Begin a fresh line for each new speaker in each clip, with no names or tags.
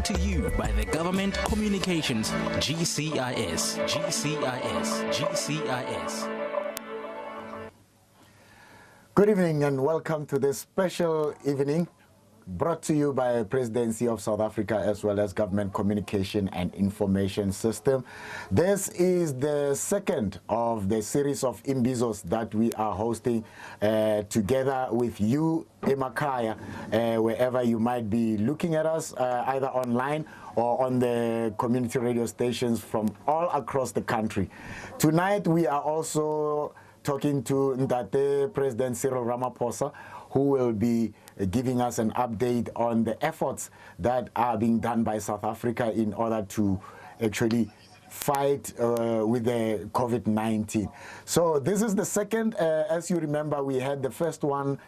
Brought to you by the Government Communications, GCIS.
Good evening and welcome to this special evening brought to you by Presidency of South Africa as well as Government Communication and Information System. This is the second of the series of Imbizos that we are hosting together with you, Emakaya, wherever you might be looking at us, either online or on the community radio stations from all across the country. Tonight we are also talking to Ndate President Cyril Ramaphosa, who will be giving us an update on the efforts that are being done by South Africa in order to actually fight with the COVID-19. So this is the second. As you remember, we had the first one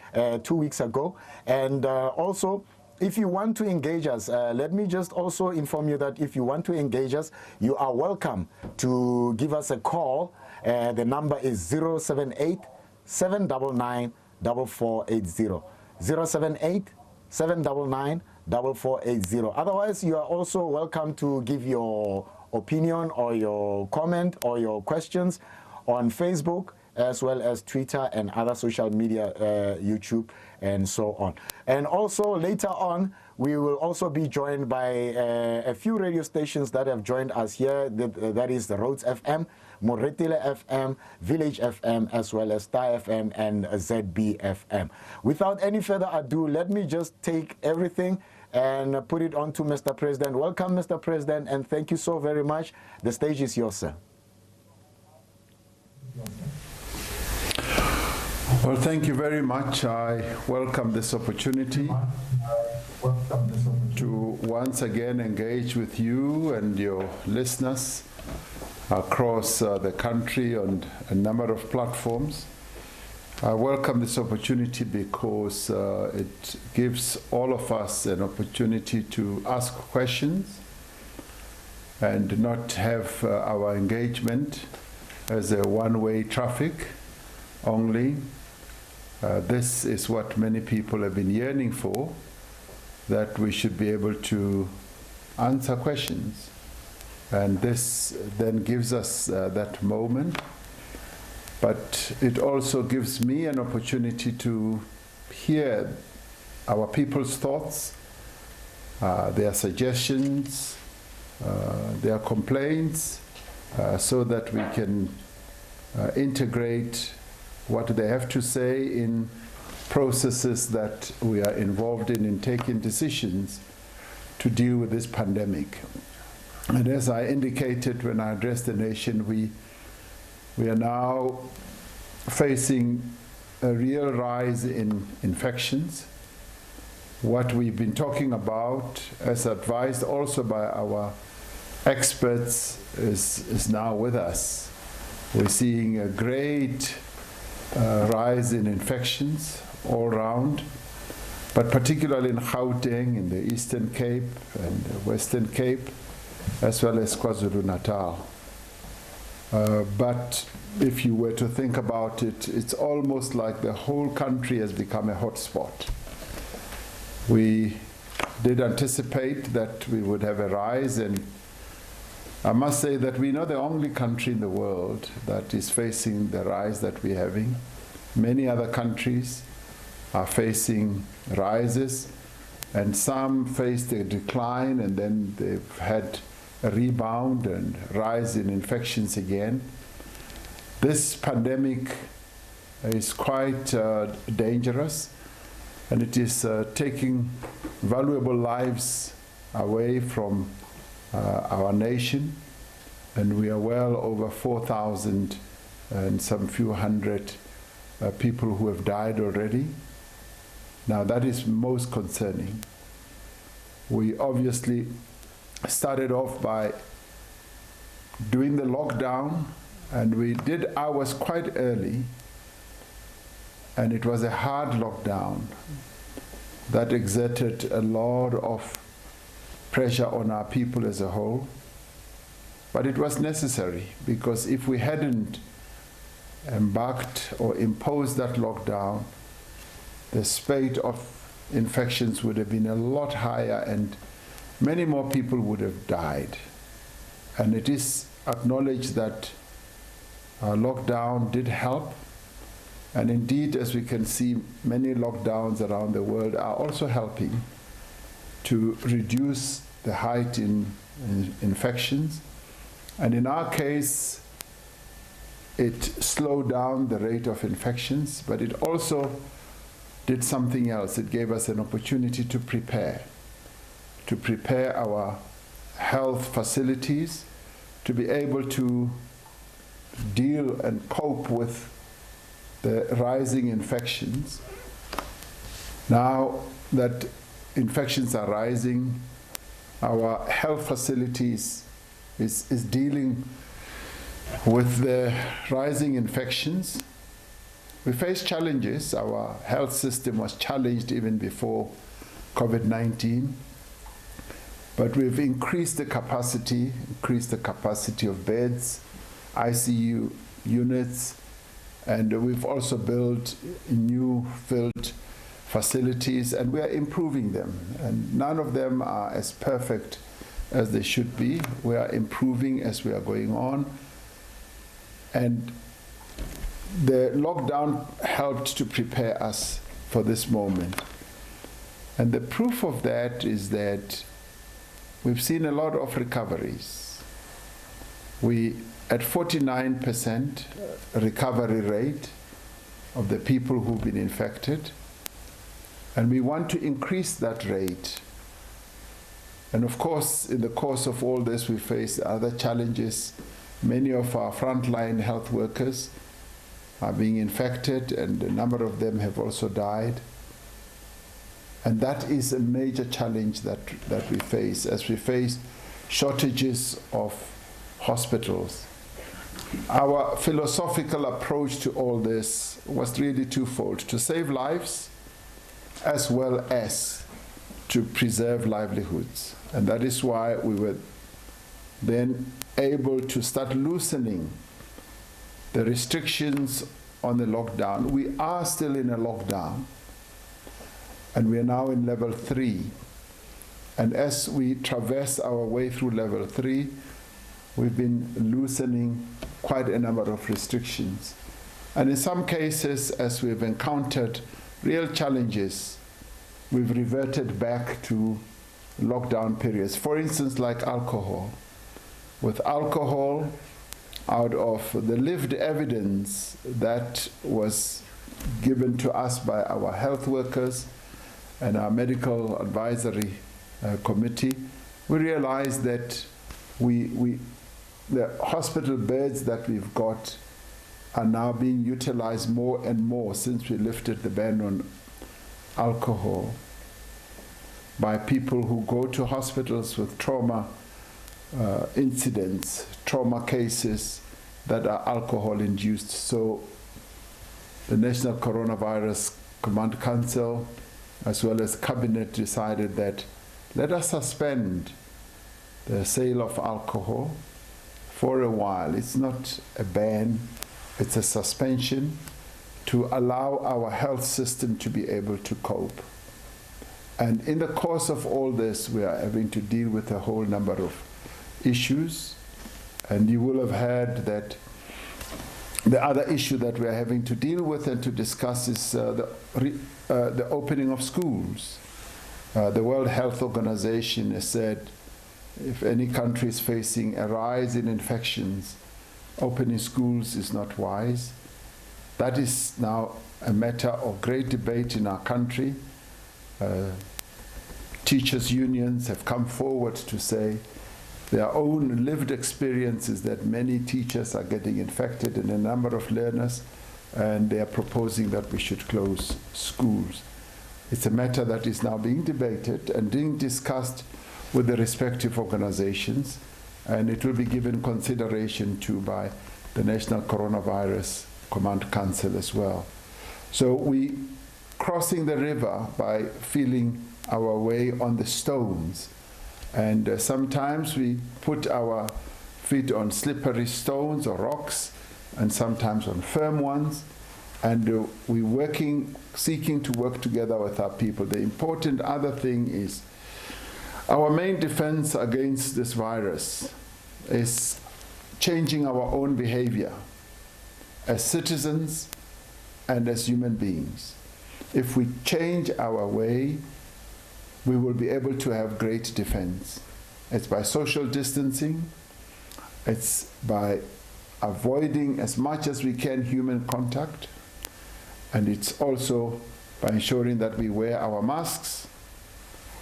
2 weeks ago. And also, if you want to engage us, let me just also inform you that if you want to engage us, you are welcome to give us a call. The number is 078 799 4480. 078 799 4480. Otherwise, you are also welcome to give your opinion or your comment or your questions on Facebook as well as Twitter and other social media, YouTube and so on. And also later on, we will also be joined by a few radio stations that have joined us here. That is the Rhodes FM, Moretile FM, Village FM, as well as Star FM and ZB FM. Without any further ado, let me just take everything and put it on to Mr. President. Welcome, Mr. President, and thank you so very much. The stage is yours, sir.
Well, thank you very much. I welcome this opportunity to once again engage with you and your listeners across the country on a number of platforms. I welcome this opportunity because it gives all of us an opportunity to ask questions and not have our engagement as a one-way traffic only. This is what many people have been yearning for, that we should be able to answer questions. And this then gives us that moment. But it also gives me an opportunity to hear our people's thoughts, their suggestions, their complaints, so that we can integrate what they have to say in processes that we are involved in taking decisions to deal with this pandemic. And as I indicated when I addressed the nation, we are now facing a real rise in infections. What we've been talking about, as advised also by our experts, is now with us. We're seeing a great rise in infections all around, but particularly in Gauteng, in the Eastern Cape and the Western Cape, as well as KwaZulu-Natal. But if you were to think about it, it's almost like the whole country has become a hotspot. We did anticipate that we would have a rise, and I must say that we're not the only country in the world that is facing the rise that we're having. Many other countries are facing rises, and some faced a decline and then they've had a rebound and rise in infections again. This pandemic is quite dangerous, and it is taking valuable lives away from our nation, and we are well over 4,000 and some few hundred people who have died already. Now that is most concerning. We obviously started off by doing the lockdown, and we did ours quite early, and it was a hard lockdown that exerted a lot of pressure on our people as a whole. But it was necessary, because if we hadn't embarked or imposed that lockdown, the spate of infections would have been a lot higher, and many more people would have died. And it is acknowledged that lockdown did help. And indeed, as we can see, many lockdowns around the world are also helping to reduce the height in infections. And in our case, it slowed down the rate of infections, but it also did something else. It gave us an opportunity to prepare our health facilities to be able to deal and cope with the rising infections. Now that infections are rising, our health facilities is dealing with the rising infections. We face challenges. Our health system was challenged even before COVID-19, but we've increased the capacity of beds, ICU units, and we've also built new field facilities, and we are improving them. And none of them are as perfect as they should be. We are improving as we are going on. And the lockdown helped to prepare us for this moment. And the proof of that is that we've seen a lot of recoveries. We, at 49% recovery rate of the people who've been infected, and we want to increase that rate. And of course, in the course of all this, we face other challenges. Many of our frontline health workers are being infected, and a number of them have also died. And that is a major challenge that we face as we face shortages of hospitals. Our philosophical approach to all this was really twofold: to save lives as well as to preserve livelihoods. And that is why we were then able to start loosening the restrictions on the lockdown. We are still in a lockdown, and we are now in level 3. And as we traverse our way through level 3, we've been loosening quite a number of restrictions. And in some cases, as we've encountered real challenges, we've reverted back to lockdown periods. For instance, like alcohol. With alcohol, out of the lived evidence that was given to us by our health workers and our medical advisory committee, we realized that the hospital beds that we've got are now being utilized more and more since we lifted the ban on alcohol by people who go to hospitals with trauma incidents, trauma cases that are alcohol-induced. So the National Coronavirus Command Council, as well as Cabinet, decided that let us suspend the sale of alcohol for a while. It's not a ban, it's a suspension to allow our health system to be able to cope. And in the course of all this, we are having to deal with a whole number of issues. And you will have heard that the other issue that we are having to deal with and to discuss is the opening of schools. The World Health Organization has said if any country is facing a rise in infections, opening schools is not wise. That is now a matter of great debate in our country. Teachers' unions have come forward to say their own lived experiences that many teachers are getting infected and a number of learners, and they are proposing that we should close schools. It's a matter that is now being debated and being discussed with the respective organizations, and it will be given consideration to by the National Coronavirus Command Council as well. So we crossing the river by feeling our way on the stones. And sometimes we put our feet on slippery stones or rocks, and sometimes on firm ones. And we're seeking to work together with our people. The important other thing is Our main defense against this virus is changing our own behavior as citizens and as human beings. If we change our way, we will be able to have great defense. It's by social distancing, it's by avoiding as much as we can human contact, and it's also by ensuring that we wear our masks.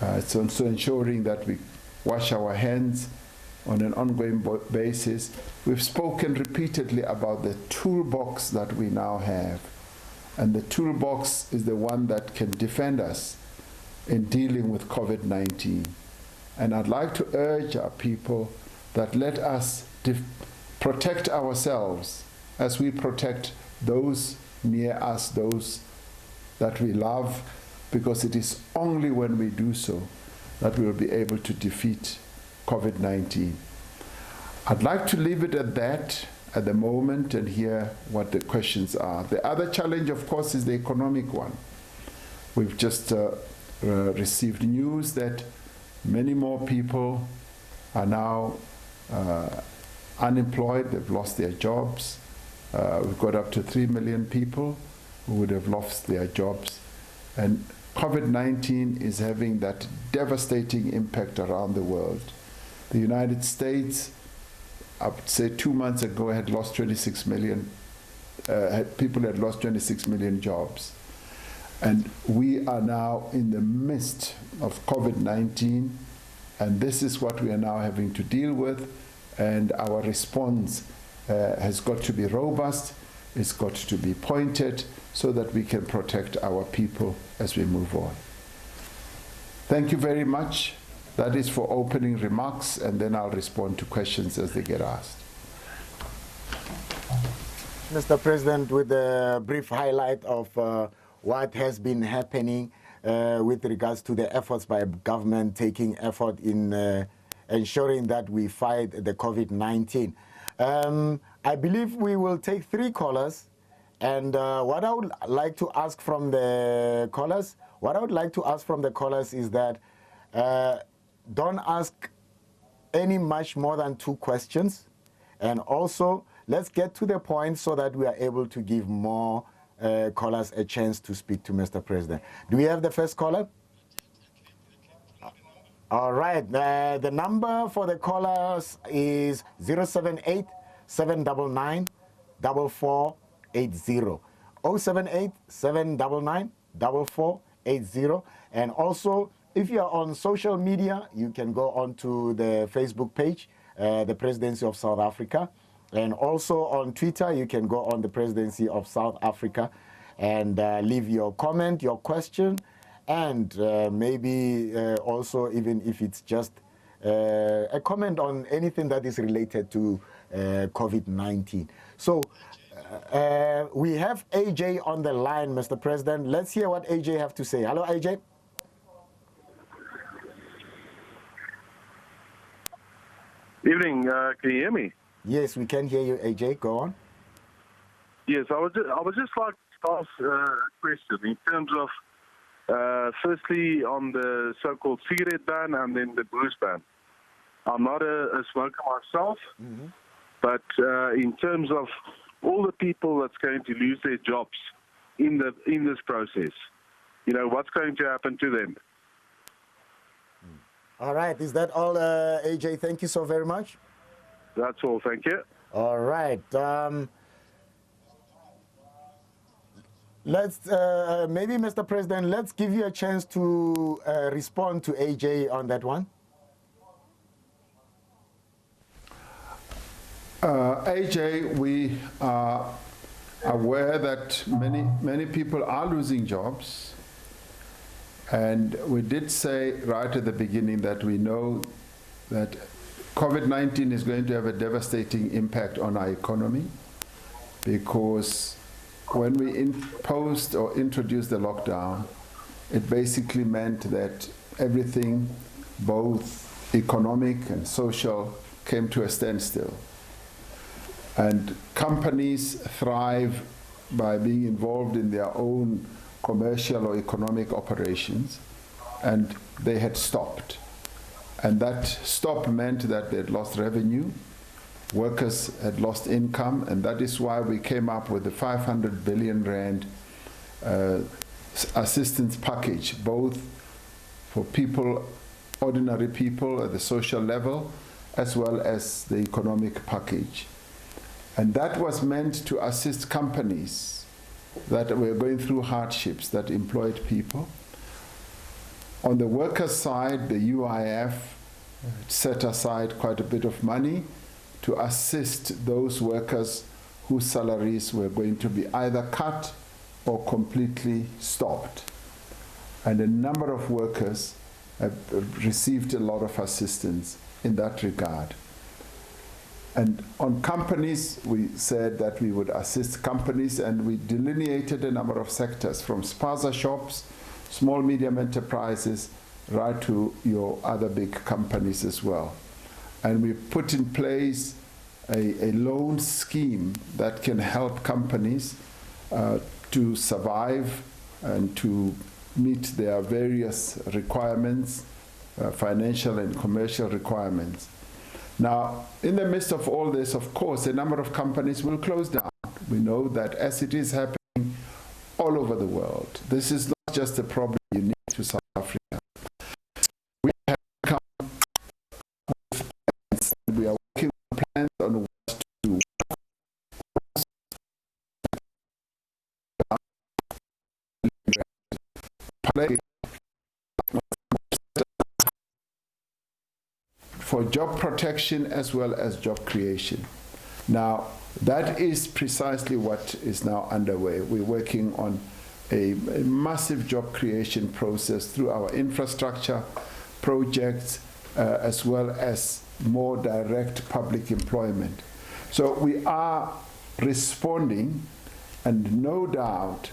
It's also ensuring that we wash our hands on an ongoing basis. We've spoken repeatedly about the toolbox that we now have, and the toolbox is the one that can defend us in dealing with COVID-19. And I'd like to urge our people that let us protect ourselves as we protect those near us, those that we love, because it is only when we do so that we will be able to defeat COVID-19. I'd like to leave it at that at the moment and hear what the questions are. The other challenge, of course, is the economic one. We've just received news that many more people are now unemployed. They've lost their jobs. We've got up to 3 million people who would have lost their jobs. And COVID-19 is having that devastating impact around the world. The United States, I would say 2 months ago, had lost 26 million, people had lost 26 million jobs. And we are now in the midst of COVID-19, and this is what we are now having to deal with, and our response has got to be robust, it's got to be pointed, so that we can protect our people as we move on. Thank you very much. That is for opening remarks, and then I'll respond to questions as they get asked.
Mr. President, with a brief highlight of what has been happening with regards to the efforts by government taking effort in ensuring that we fight the COVID-19. I believe we will take 3 callers. And what I would like to ask from the callers, is that don't ask any much more than 2 questions. And also, let's get to the point so that we are able to give more callers a chance to speak to Mr. President. Do we have the first caller? All right. The number for the callers is 078 799 4480. 078 799 4480. And also, if you are on social media, you can go on to the Facebook page, the Presidency of South Africa. And also on Twitter, you can go on the Presidency of South Africa and leave your comment, your question, and maybe also, even if it's just a comment on anything that is related to COVID-19. So we have AJ on the line, Mr. President. Let's hear what AJ have to say. Hello, AJ.
Evening. Can you hear me?
Yes, we can hear you, AJ. Go on.
Yes, I would just like to ask a question in terms of, firstly, on the so-called cigarette ban and then the booze ban. I'm not a smoker myself, but in terms of all the people that's going to lose their jobs in this process, you know, what's going to happen to them?
All right. Is that all, AJ? Thank you so very much.
That's all. Thank you.
All right. Let's maybe, Mr. President, let's give you a chance to respond to AJ on that one.
AJ, we are aware that many people are losing jobs, and we did say right at the beginning that we know that COVID-19 is going to have a devastating impact on our economy, because when we imposed or introduced the lockdown, it basically meant that everything, both economic and social, came to a standstill. And companies thrive by being involved in their own commercial or economic operations, and they had stopped. And that stop meant that they had lost revenue, workers had lost income, and that is why we came up with the 500 billion rand assistance package, both for people, ordinary people at the social level, as well as the economic package. And that was meant to assist companies that were going through hardships, that employed people. On the workers' side, the UIF set aside quite a bit of money to assist those workers whose salaries were going to be either cut or completely stopped. And a number of workers have received a lot of assistance in that regard. And on companies, we said that we would assist companies, and we delineated a number of sectors, from spaza shops, small, medium enterprises, right to your other big companies as well. And we put in place a loan scheme that can help companies to survive and to meet their various requirements, financial and commercial requirements. Now, in the midst of all this, of course, a number of companies will close down. We know that as it is happening all over the world. This is not just a problem unique to South Africa. We have come with plans, and we are working on plans on what to do. For job protection as well as job creation. Now, that is precisely what is now underway. We're working on a massive job creation process through our infrastructure projects as well as more direct public employment. So we are responding, and no doubt,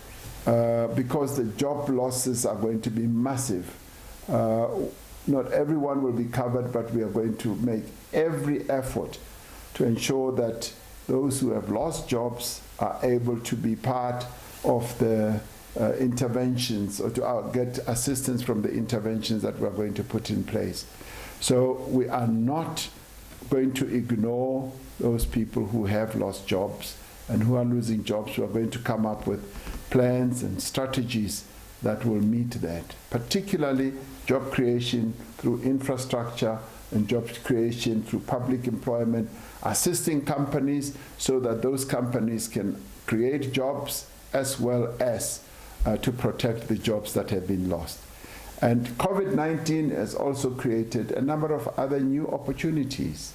because the job losses are going to be massive, not everyone will be covered, but we are going to make every effort to ensure that those who have lost jobs are able to be part of the interventions, or to get assistance from the interventions that we're going to put in place. So we are not going to ignore those people who have lost jobs and who are losing jobs. We are going to come up with plans and strategies that will meet that, particularly job creation through infrastructure and job creation through public employment, assisting companies so that those companies can create jobs as well as to protect the jobs that have been lost. And COVID-19 has also created a number of other new opportunities.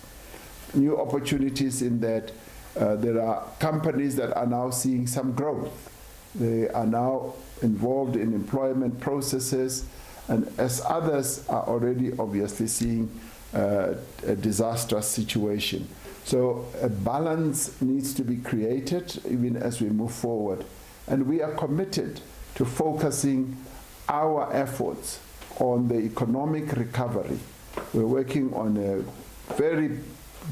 New opportunities in that there are companies that are now seeing some growth. They are now involved in employment processes, and as others are already obviously seeing a disastrous situation. So a balance needs to be created even as we move forward. And we are committed to focusing our efforts on the economic recovery. We're working on a very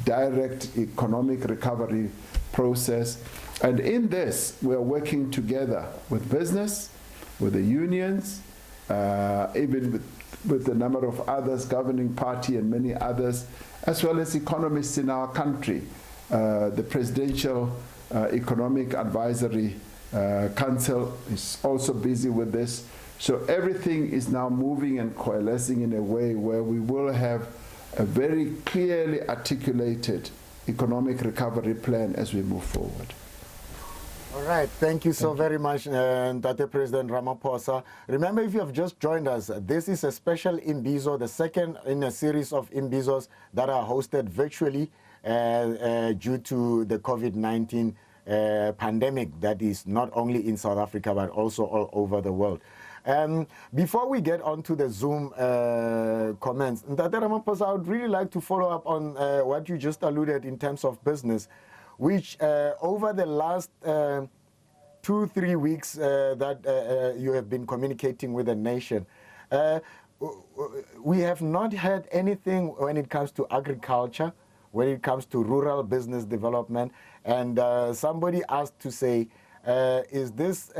direct economic recovery process. And in this, we're working together with business, with the unions, even with a number of others, governing party and many others, as well as economists in our country. The Presidential Economic Advisory Council is also busy with this. So everything is now moving and coalescing in a way where we will have a very clearly articulated economic recovery plan as we move forward.
All right, thank you so very much, Tate President Ramaphosa. Remember, if you have just joined us, this is a special Imbizo, the second in a series of Imbizos that are hosted virtually due to the COVID-19 pandemic that is not only in South Africa, but also all over the world. Before we get on to the Zoom comments, Tate Ramaphosa, I would really like to follow up on what you just alluded in terms of business, which over the last 2-3 weeks that you have been communicating with the nation, we have not had anything when it comes to agriculture, when it comes to rural business development. And somebody asked to say, is this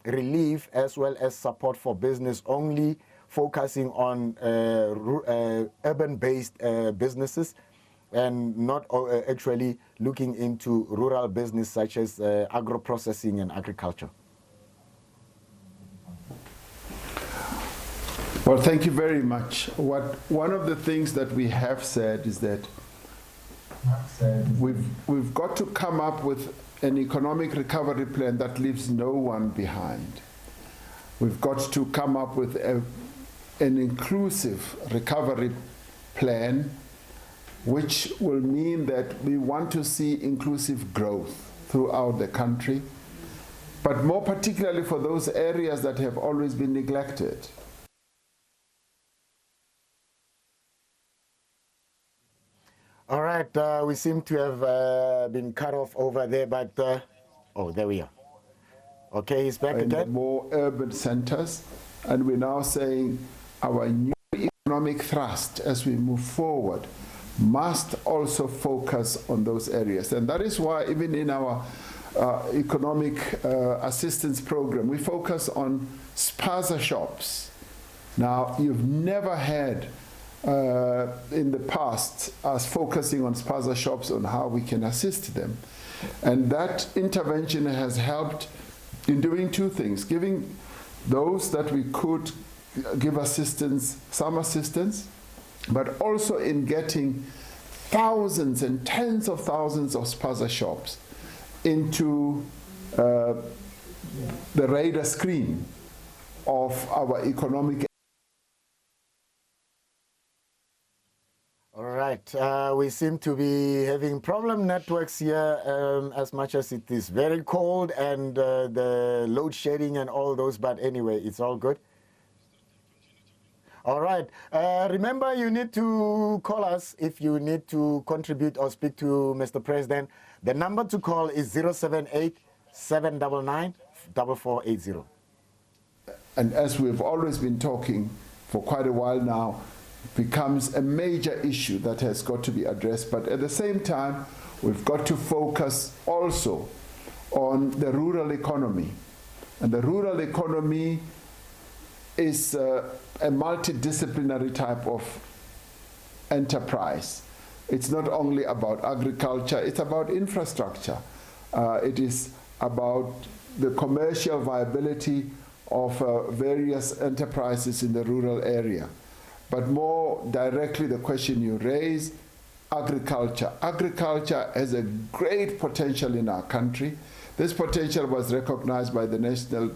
relief as well as support for business only focusing on urban-based businesses and not actually looking into rural business such as agro-processing and agriculture?
Well, thank you very much. One of the things that we have said is that we've got to come up with an economic recovery plan that leaves no one behind. We've got to come up with an inclusive recovery plan, which will mean that we want to see inclusive growth throughout the country, but more particularly for those areas that have always been neglected.
All right, we seem to have been cut off over there, but oh, there we are. Okay, he's back again.
More urban centers, and we're now saying our new economic thrust as we move forward must also focus on those areas. And that is why even in our economic assistance program, we focus on spaza shops. Now, you've never had in the past us focusing on spaza shops on how we can assist them. And that intervention has helped in doing two things: giving those that we could give assistance, some assistance, but also in getting thousands and tens of thousands of spaza shops into the radar screen of our economic.
All right, we seem to be having problem networks here as much as it is very cold and the load shedding and all those, but anyway, it's all good. All right, remember you need to call us if you need to contribute or speak to Mr. President. The number to call is 078-799-4480.
And as we've always been talking for quite a while now, becomes a major issue that has got to be addressed. But at the same time, we've got to focus also on the rural economy. And the rural economy is a multidisciplinary type of enterprise. It's not only about agriculture, it's about infrastructure. It is about the commercial viability of various enterprises in the rural area. But more directly, the question you raise, agriculture. Agriculture has a great potential in our country. This potential was recognized by the National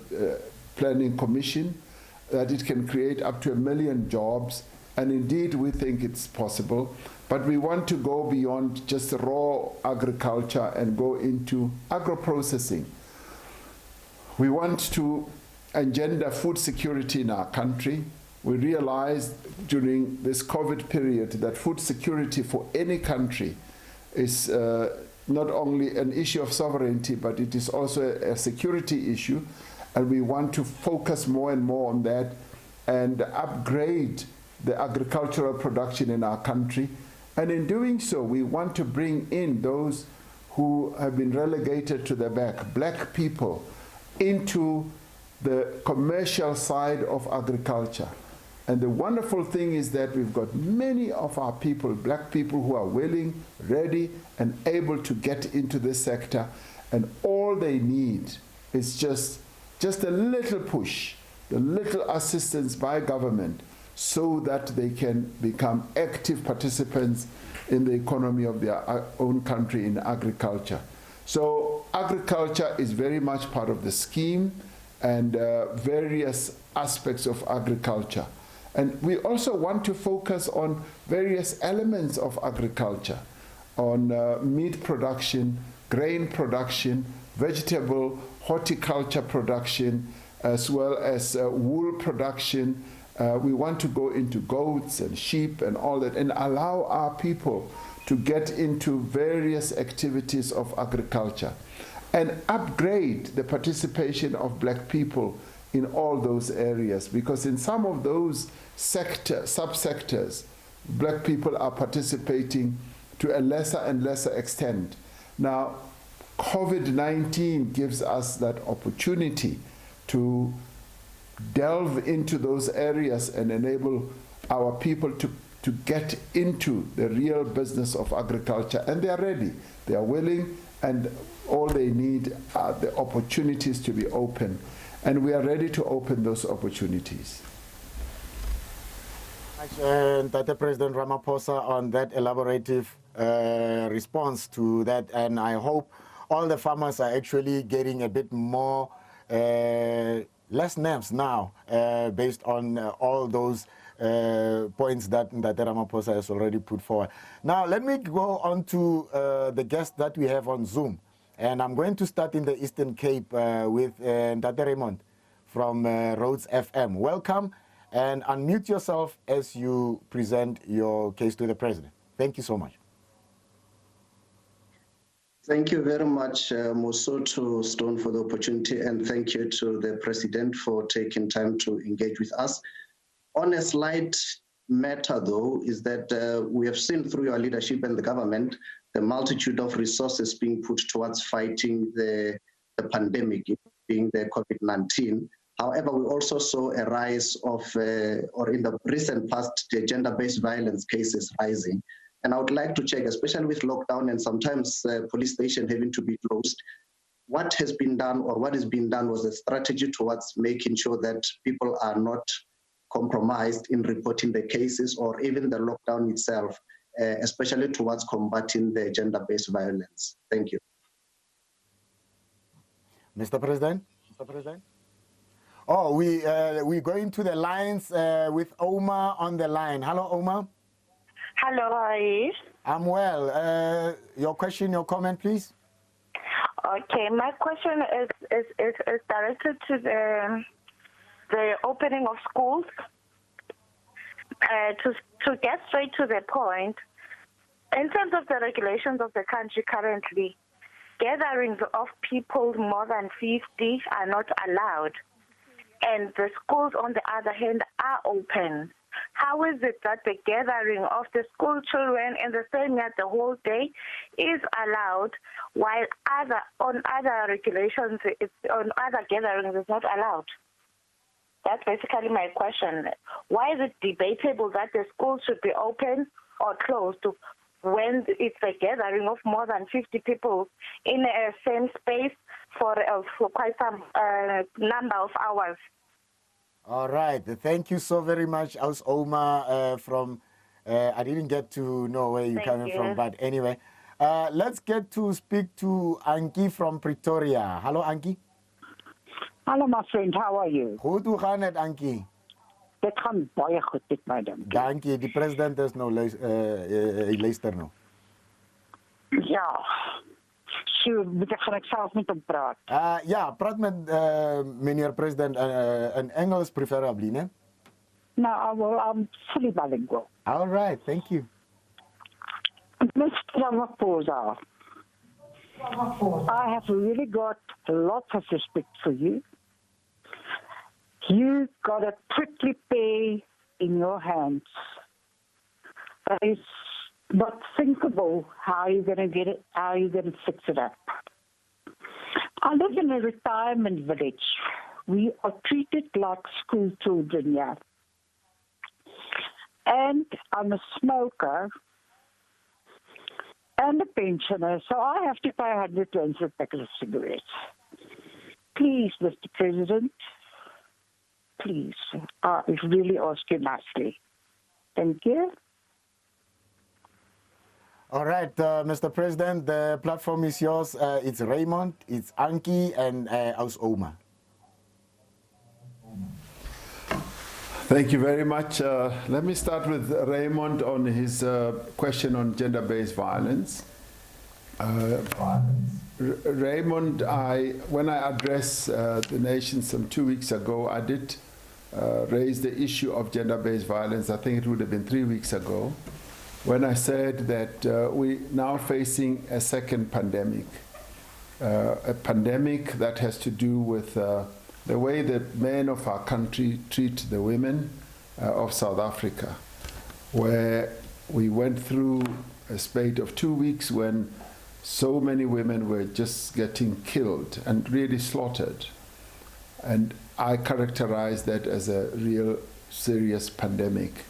Planning Commission, that it can create up to 1 million jobs, and indeed we think it's possible. But we want to go beyond just raw agriculture and go into agro-processing. We want to engender food security in our country. We realized during this COVID period that food security for any country is not only an issue of sovereignty, but it is also a security issue. And we want to focus more and more on that and upgrade the agricultural production in our country. And in doing so, we want to bring in those who have been relegated to the back, black people, into the commercial side of agriculture. And the wonderful thing is that we've got many of our people, black people, who are willing, ready, and able to get into this sector. And all they need is just a little push, a little assistance by government, so that they can become active participants in the economy of their own country in agriculture. So agriculture is very much part of the scheme, and various aspects of agriculture. And we also want to focus on various elements of agriculture, on meat production, grain production, vegetable, horticulture production, as well as wool production. We want to go into goats and sheep and all that, and allow our people to get into various activities of agriculture, and upgrade the participation of black people in all those areas, because in some of those subsectors, black people are participating to a lesser and lesser extent. Now, COVID-19 gives us that opportunity to delve into those areas and enable our people to get into the real business of agriculture. And they are ready, they are willing, and all they need are the opportunities to be open. And we are ready to open those opportunities.
Tate President Ramaphosa on that elaborative response to that, and I hope all the farmers are actually getting a bit more, less nerves now, based on all those points that Ramaphosa has already put forward. Now, let me go on to the guests that we have on Zoom. And I'm going to start in the Eastern Cape with Tate Raymond from Rhodes FM. Welcome, and unmute yourself as you present your case to the President. Thank you so much.
Thank you very much, Mosoto Stone, for the opportunity, and thank you to the President for taking time to engage with us. On a slight matter, though, is that we have seen through your leadership and the government the multitude of resources being put towards fighting the pandemic, being the COVID-19. However, we also saw a rise of, or in the recent past, the gender-based violence cases rising. And I would like to check, especially with lockdown and sometimes police station having to be closed, what has been done or what is being done was a strategy towards making sure that people are not compromised in reporting the cases or even the lockdown itself, especially towards combating the gender-based violence. Thank you.
Mr. President? Mr. President? Oh, we go into the lines with Omar on the line. Hello, Omar.
Hello, how are you?
I'm well. Your question, your comment, please.
Okay, my question is directed to the opening of schools. To get straight to the point, in terms of the regulations of the country currently, gatherings of people more than 50 are not allowed, and the schools, on the other hand, are open. How is it that the gathering of the school children in the same yard the whole day is allowed, while on other regulations, on other gatherings, it's not allowed? That's basically my question. Why is it debatable that the schools should be open or closed when it's a gathering of more than 50 people in a same space for quite some number of hours?
All right. Thank you so very much. I was Omar from, I didn't get to know where you're coming from, but anyway. Let's get to speak to Anki from Pretoria. Hello, Anki.
Hallo my friend, how are you?
Goed, hoe gaan het, Anki?
Dit gaan baie goed met my dankie.
Dankie, die president is nou luister nou.
Ja. So, moet ek self met hom praat?
Ja, praat met meneer president in Engels preferably, né?
No, I'm fully bilingual.
All right, thank you.
Mr. Ramaphosa, I have really got lots of respect for you. You got a prickly pear in your hands. That is not thinkable how you're going to get it, how you're going to fix it up. I live in a retirement village. We are treated like school children here. And I'm a smoker and a pensioner, so I have to pay 100 rand for a packet of cigarettes. Please, Mr. President, please, I really ask you nicely. Thank you.
All right, Mr. President, the platform is yours. It's Raymond, it's Anki, and Aus Oma.
Thank you very much. Let me start with Raymond on his question on gender-based violence. Raymond, when I addressed the nation some 2 weeks ago, I did raise the issue of gender-based violence. I think it would have been 3 weeks ago, when I said that we're now facing a second pandemic, a pandemic that has to do with the way that men of our country treat the women of South Africa, where we went through a spate of 2 weeks when so many women were just getting killed and really slaughtered. And I characterize that as a real serious pandemic.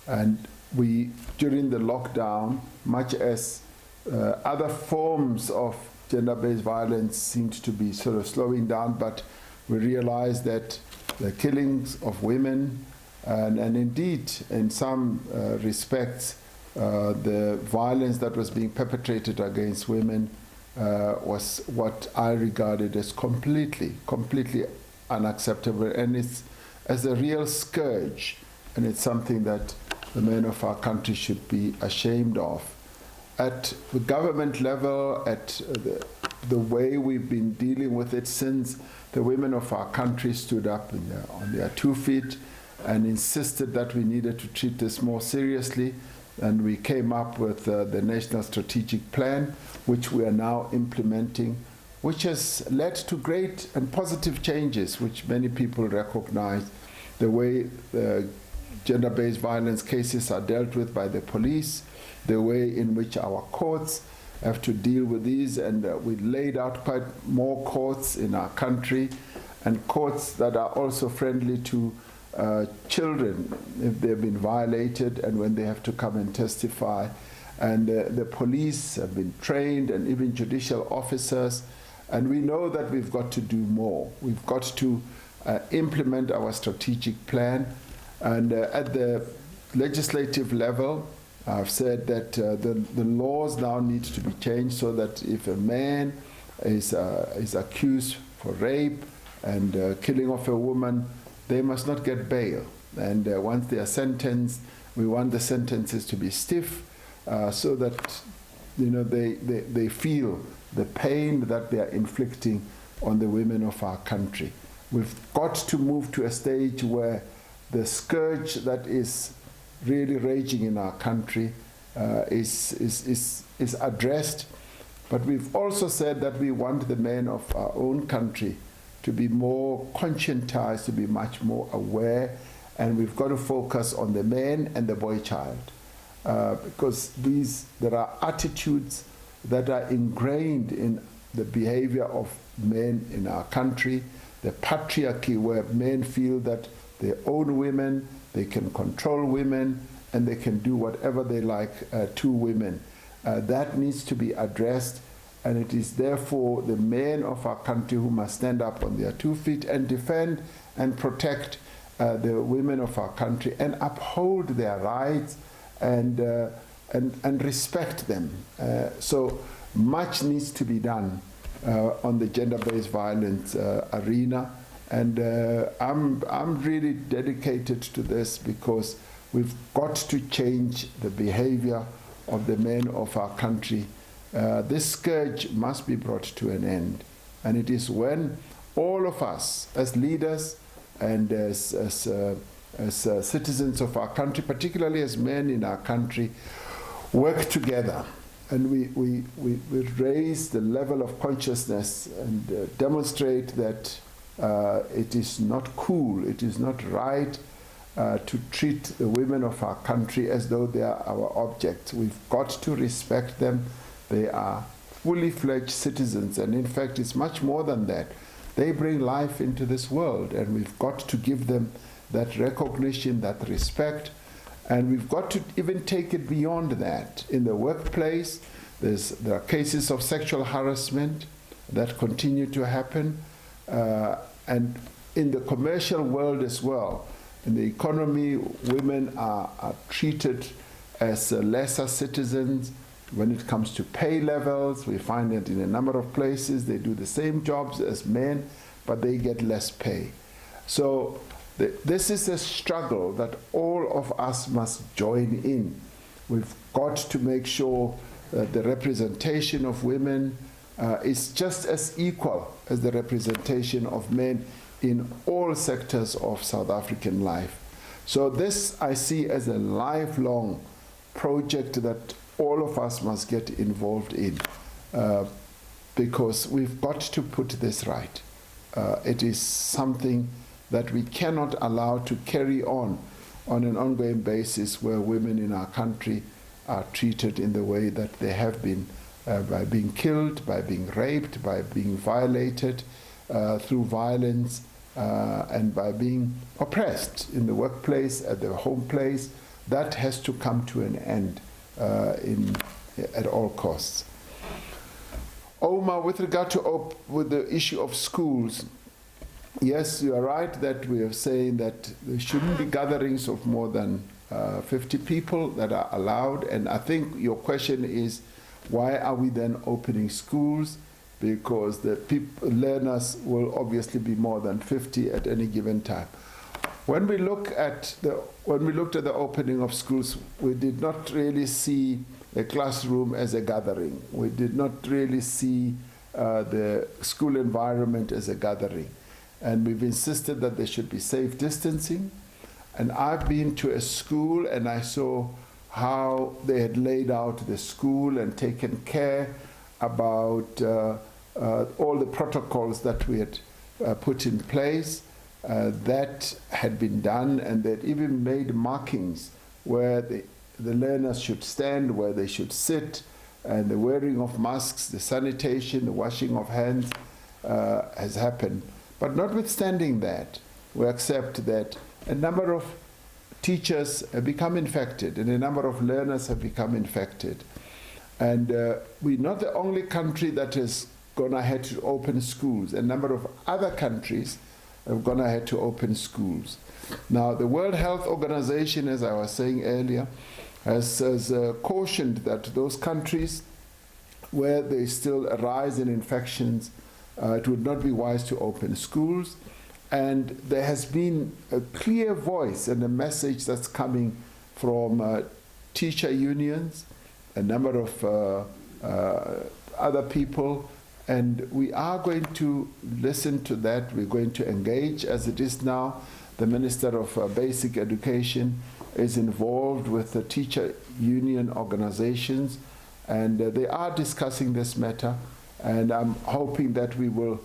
And we, during the lockdown, much as other forms of gender-based violence seemed to be sort of slowing down, but we realized that the killings of women, and indeed in some respects, the violence that was being perpetrated against women was what I regarded as completely unacceptable, and it's as a real scourge, and it's something that the men of our country should be ashamed of. At the government level, at the way we've been dealing with it since the women of our country stood up on their 2 feet and insisted that we needed to treat this more seriously, and we came up with the National Strategic Plan, which we are now implementing, which has led to great and positive changes, which many people recognize. The way gender-based violence cases are dealt with by the police, the way in which our courts have to deal with these, and we laid out quite more courts in our country, and courts that are also friendly to children if they've been violated and when they have to come and testify. And the police have been trained, and even judicial officers, and we know that we've got to do more. We've got to implement our strategic plan, and at the legislative level, I've said that the laws now need to be changed so that if a man is accused for rape and killing of a woman, they must not get bail. And once they are sentenced, we want the sentences to be stiff so that they feel the pain that they are inflicting on the women of our country. We've got to move to a stage where the scourge that is really raging in our country is addressed. But we've also said that we want the men of our own country to be more conscientized, to be much more aware, and we've got to focus on the man and the boy child, because there are attitudes that are ingrained in the behavior of men in our country, the patriarchy, where men feel that they own women, they can control women, and they can do whatever they like to women. That needs to be addressed, and it is therefore the men of our country who must stand up on their 2 feet and defend and protect the women of our country and uphold their rights and respect them. So much needs to be done on the gender-based violence arena, and I'm really dedicated to this because we've got to change the behavior of the men of our country. This scourge must be brought to an end, and it is when all of us as leaders and as citizens of our country, particularly as men in our country, work together and we raise the level of consciousness and demonstrate that it is not cool, it is not right to treat the women of our country as though they are our objects. We've got to respect them. They are fully fledged citizens, and in fact it's much more than that. They bring life into this world, and we've got to give them that recognition, that respect, and we've got to even take it beyond that. In the workplace, there are cases of sexual harassment that continue to happen, and in the commercial world as well. In the economy, women are treated as lesser citizens. When it comes to pay levels, we find that in a number of places they do the same jobs as men, but they get less pay. So this is a struggle that all of us must join in. We've got to make sure that the representation of women is just as equal as the representation of men in all sectors of South African life. So this I see as a lifelong project that all of us must get involved in, because we've got to put this right. It is something that we cannot allow to carry on an ongoing basis, where women in our country are treated in the way that they have been, by being killed, by being raped, by being violated through violence, and by being oppressed in the workplace, at the home place. That has to come to an end at all costs. Omar, with regard to with the issue of schools, yes, you are right that we are saying that there shouldn't be gatherings of more than 50 people that are allowed. And I think your question is, why are we then opening schools? Because the learners will obviously be more than 50 at any given time. When we looked at the opening of schools, we did not really see a classroom as a gathering. We did not really see the school environment as a gathering. And we've insisted that there should be safe distancing. And I've been to a school and I saw how they had laid out the school and taken care about all the protocols that we had put in place. That had been done, and they'd even made markings where the learners should stand, where they should sit, and the wearing of masks, the sanitation, the washing of hands has happened. But notwithstanding that, we accept that a number of teachers have become infected and a number of learners have become infected. And we're not the only country that has gone ahead to open schools. A number of other countries have gone ahead to open schools. Now, the World Health Organization, as I was saying earlier, has cautioned that those countries where there is still a rise in infections, it would not be wise to open schools. And there has been a clear voice and a message that's coming from teacher unions, a number of other people, and we are going to listen to that. We're going to engage as it is now. The Minister of Basic Education is involved with the teacher union organizations, and they are discussing this matter, and I'm hoping that we will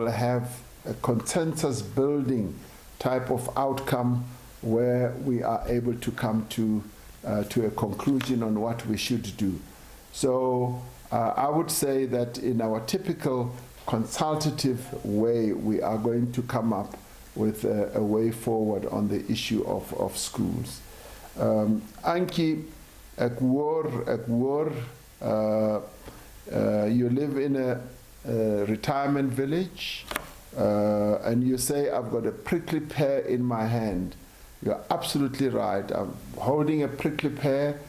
have a consensus building type of outcome where we are able to come to a conclusion on what we should do. So I would say that in our typical consultative way, we are going to come up with a way forward on the issue of schools. Anki, you live in a retirement village, and you say, I've got a prickly pear in my hand. You're absolutely right. I'm holding a prickly pear.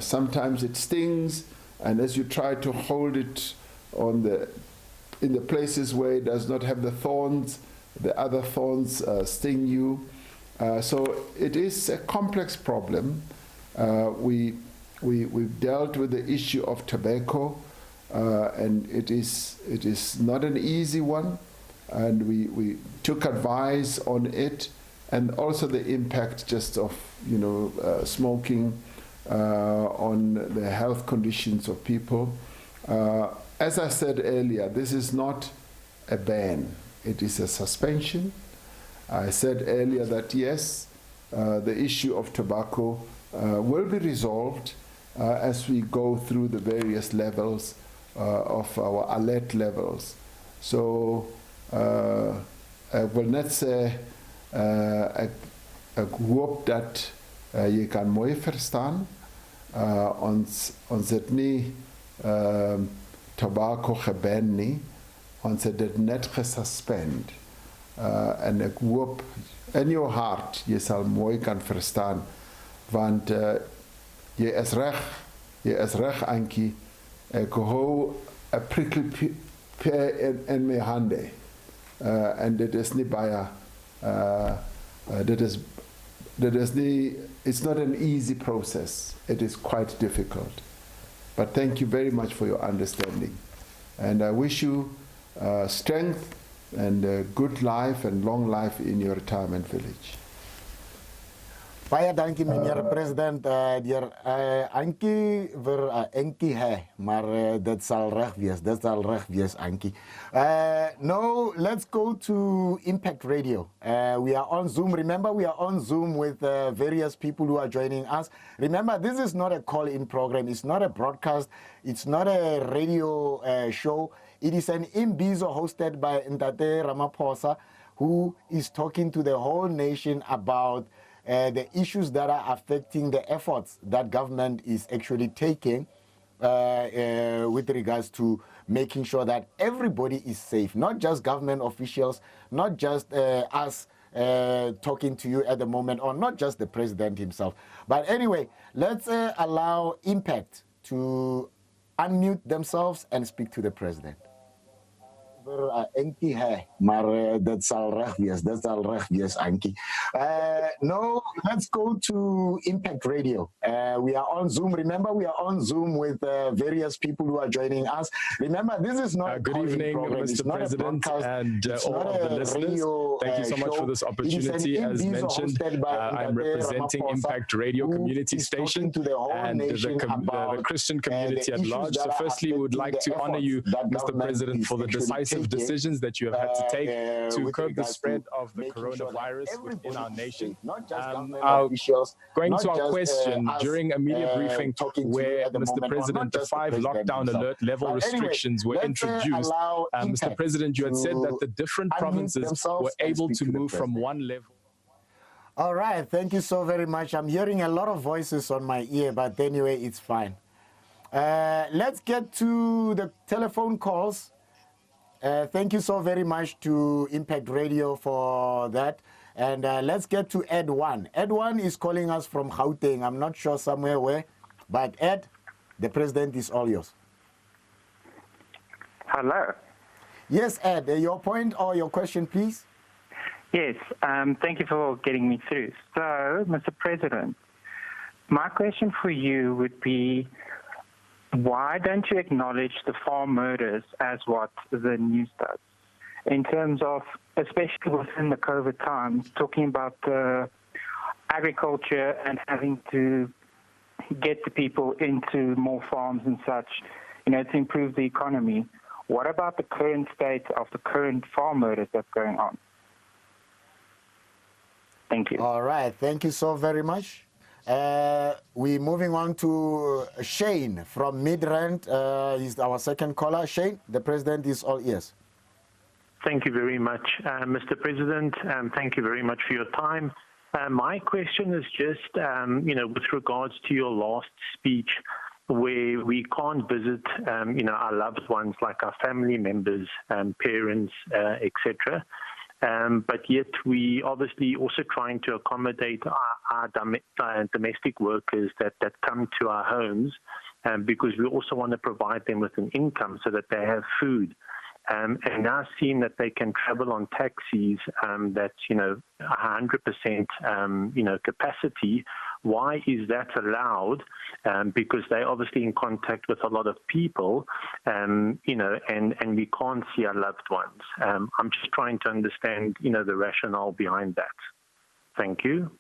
Sometimes it stings, and as you try to hold it in the places where it does not have the thorns, the other thorns sting you. So it is a complex problem. We've dealt with the issue of tobacco, and it is not an easy one. And we took advice on it, and also the impact just of smoking on the health conditions of people. As I said earlier, this is not a ban, it is a suspension. I said earlier that yes, the issue of tobacco will be resolved as we go through the various levels of our alert levels. So ek wil net sê ek hoop dat jy kan mooi verstaan. Ons het nie tobacco geban nie. Ons het dit net gesuspend. En ek hoop in jou hart jy sal mooi kan verstaan, want jy is reg Ankie. Ek hou 'n prickly pear in my hande. En dit is nie baie it's not an easy process. It is quite difficult. But thank you very much for your understanding. And I wish you strength and a good life and long life in your retirement village.
Baie dankie meneer president. Deur Ankie vir Enkie hè, maar dit sal reg wees. Dit sal reg wees Ankie. Now let's go to Impact Radio. We are on Zoom. Remember, we are on Zoom with various people who are joining us. Remember, this is not a call-in program. It's not a broadcast. It's not a radio show. It is an Imbizo hosted by Ntate Ramaphosa, who is talking to the whole nation about the issues that are affecting the efforts that government is actually taking with regards to making sure that everybody is safe, not just government officials, not just us talking to you at the moment, or not just the president himself. But anyway, let's allow Impact to unmute themselves and speak to the president. Enki hai, maar dat sal reg wees. Dat sal reg wees, Anki. No, let's go to Impact Radio. We are on Zoom. Remember, we are on Zoom with various people who are joining us. Remember, this is not
good evening, Mr. President, and all of the listeners. Thank you so much for this opportunity. As mentioned, I'm representing Impact Radio community station and the Christian community at large. So firstly, we would like to honor you, Mr. President, for the decisive decisions that you have had to take to curb the spread of the coronavirus within our nation. Going to our question, during a media briefing where, Mr. President, the 5 lockdown alert level restrictions were introduced, Mr. President, you had said that the different provinces were able to move from one level.
All right, thank you so very much. I'm hearing a lot of voices on my ear, but anyway, it's fine. Let's get to the telephone calls. Thank you so very much to Impact Radio for that. And let's get to Ed One. Ed One is calling us from Gauteng. I'm not sure somewhere where, but Ed, the president is all yours.
Hello.
Yes, Ed, your point or your question, please.
Yes, thank you for getting me through. So, Mr. President, my question for you would be, why don't you acknowledge the farm murders as what the news does? In terms of, especially within the COVID times, talking about the agriculture and having to get the people into more farms and such, to improve the economy. What about the current state of the current farm murders that's going on? Thank you.
All right, thank you so very much. We're moving on to Shane from Midrand. He's our second caller. Shane, the president is all ears.
Thank you very much, Mr. President. Thank you very much for your time. My question is just, with regards to your last speech, where we can't visit, our loved ones, like our family members, parents, etc. But yet we obviously also trying to accommodate our domestic workers that come to our homes, because we also want to provide them with an income so that they have food. And now seeing that they can travel on taxis that's 100% capacity, why is that allowed? Because they're obviously in contact with a lot of people, and we can't see our loved ones. I'm just trying to understand, the rationale behind that. Thank you.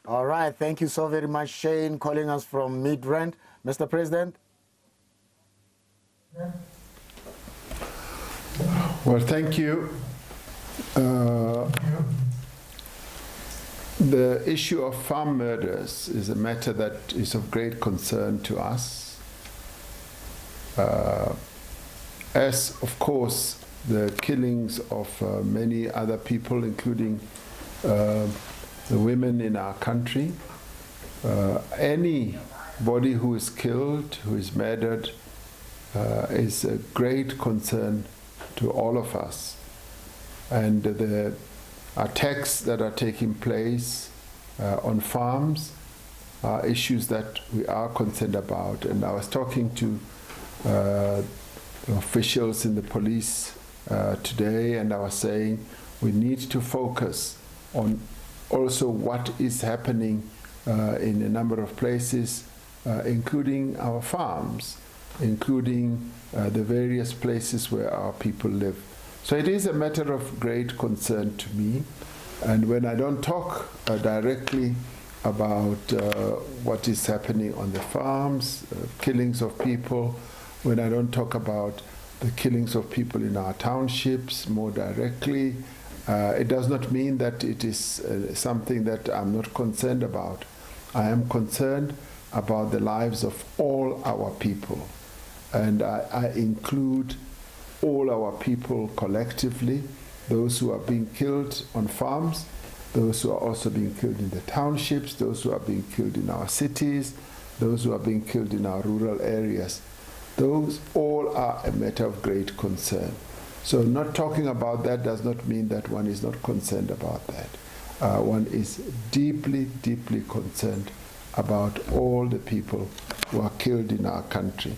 All right, thank you so very much, Shane, calling us from Midrand. Mr. President?
Well, thank you. The issue of farm murders is a matter that is of great concern to us. As, of course, the killings of many other people, including the women in our country. Anybody who is killed, who is murdered, is a great concern to all of us. And the attacks that are taking place on farms are issues that we are concerned about. And I was talking to officials in the police today, and I was saying we need to focus on also what is happening in a number of places, including our farms, including the various places where our people live. So it is a matter of great concern to me. And when I don't talk directly about what is happening on the farms, killings of people, when I don't talk about the killings of people in our townships more directly, it does not mean that it is something that I'm not concerned about. I am concerned about the lives of all our people. And I include all our people collectively, those who are being killed on farms, those who are also being killed in the townships, those who are being killed in our cities, those who are being killed in our rural areas. Those all are a matter of great concern. So not talking about that does not mean that one is not concerned about that. One is deeply, deeply concerned about all the people who are killed in our country.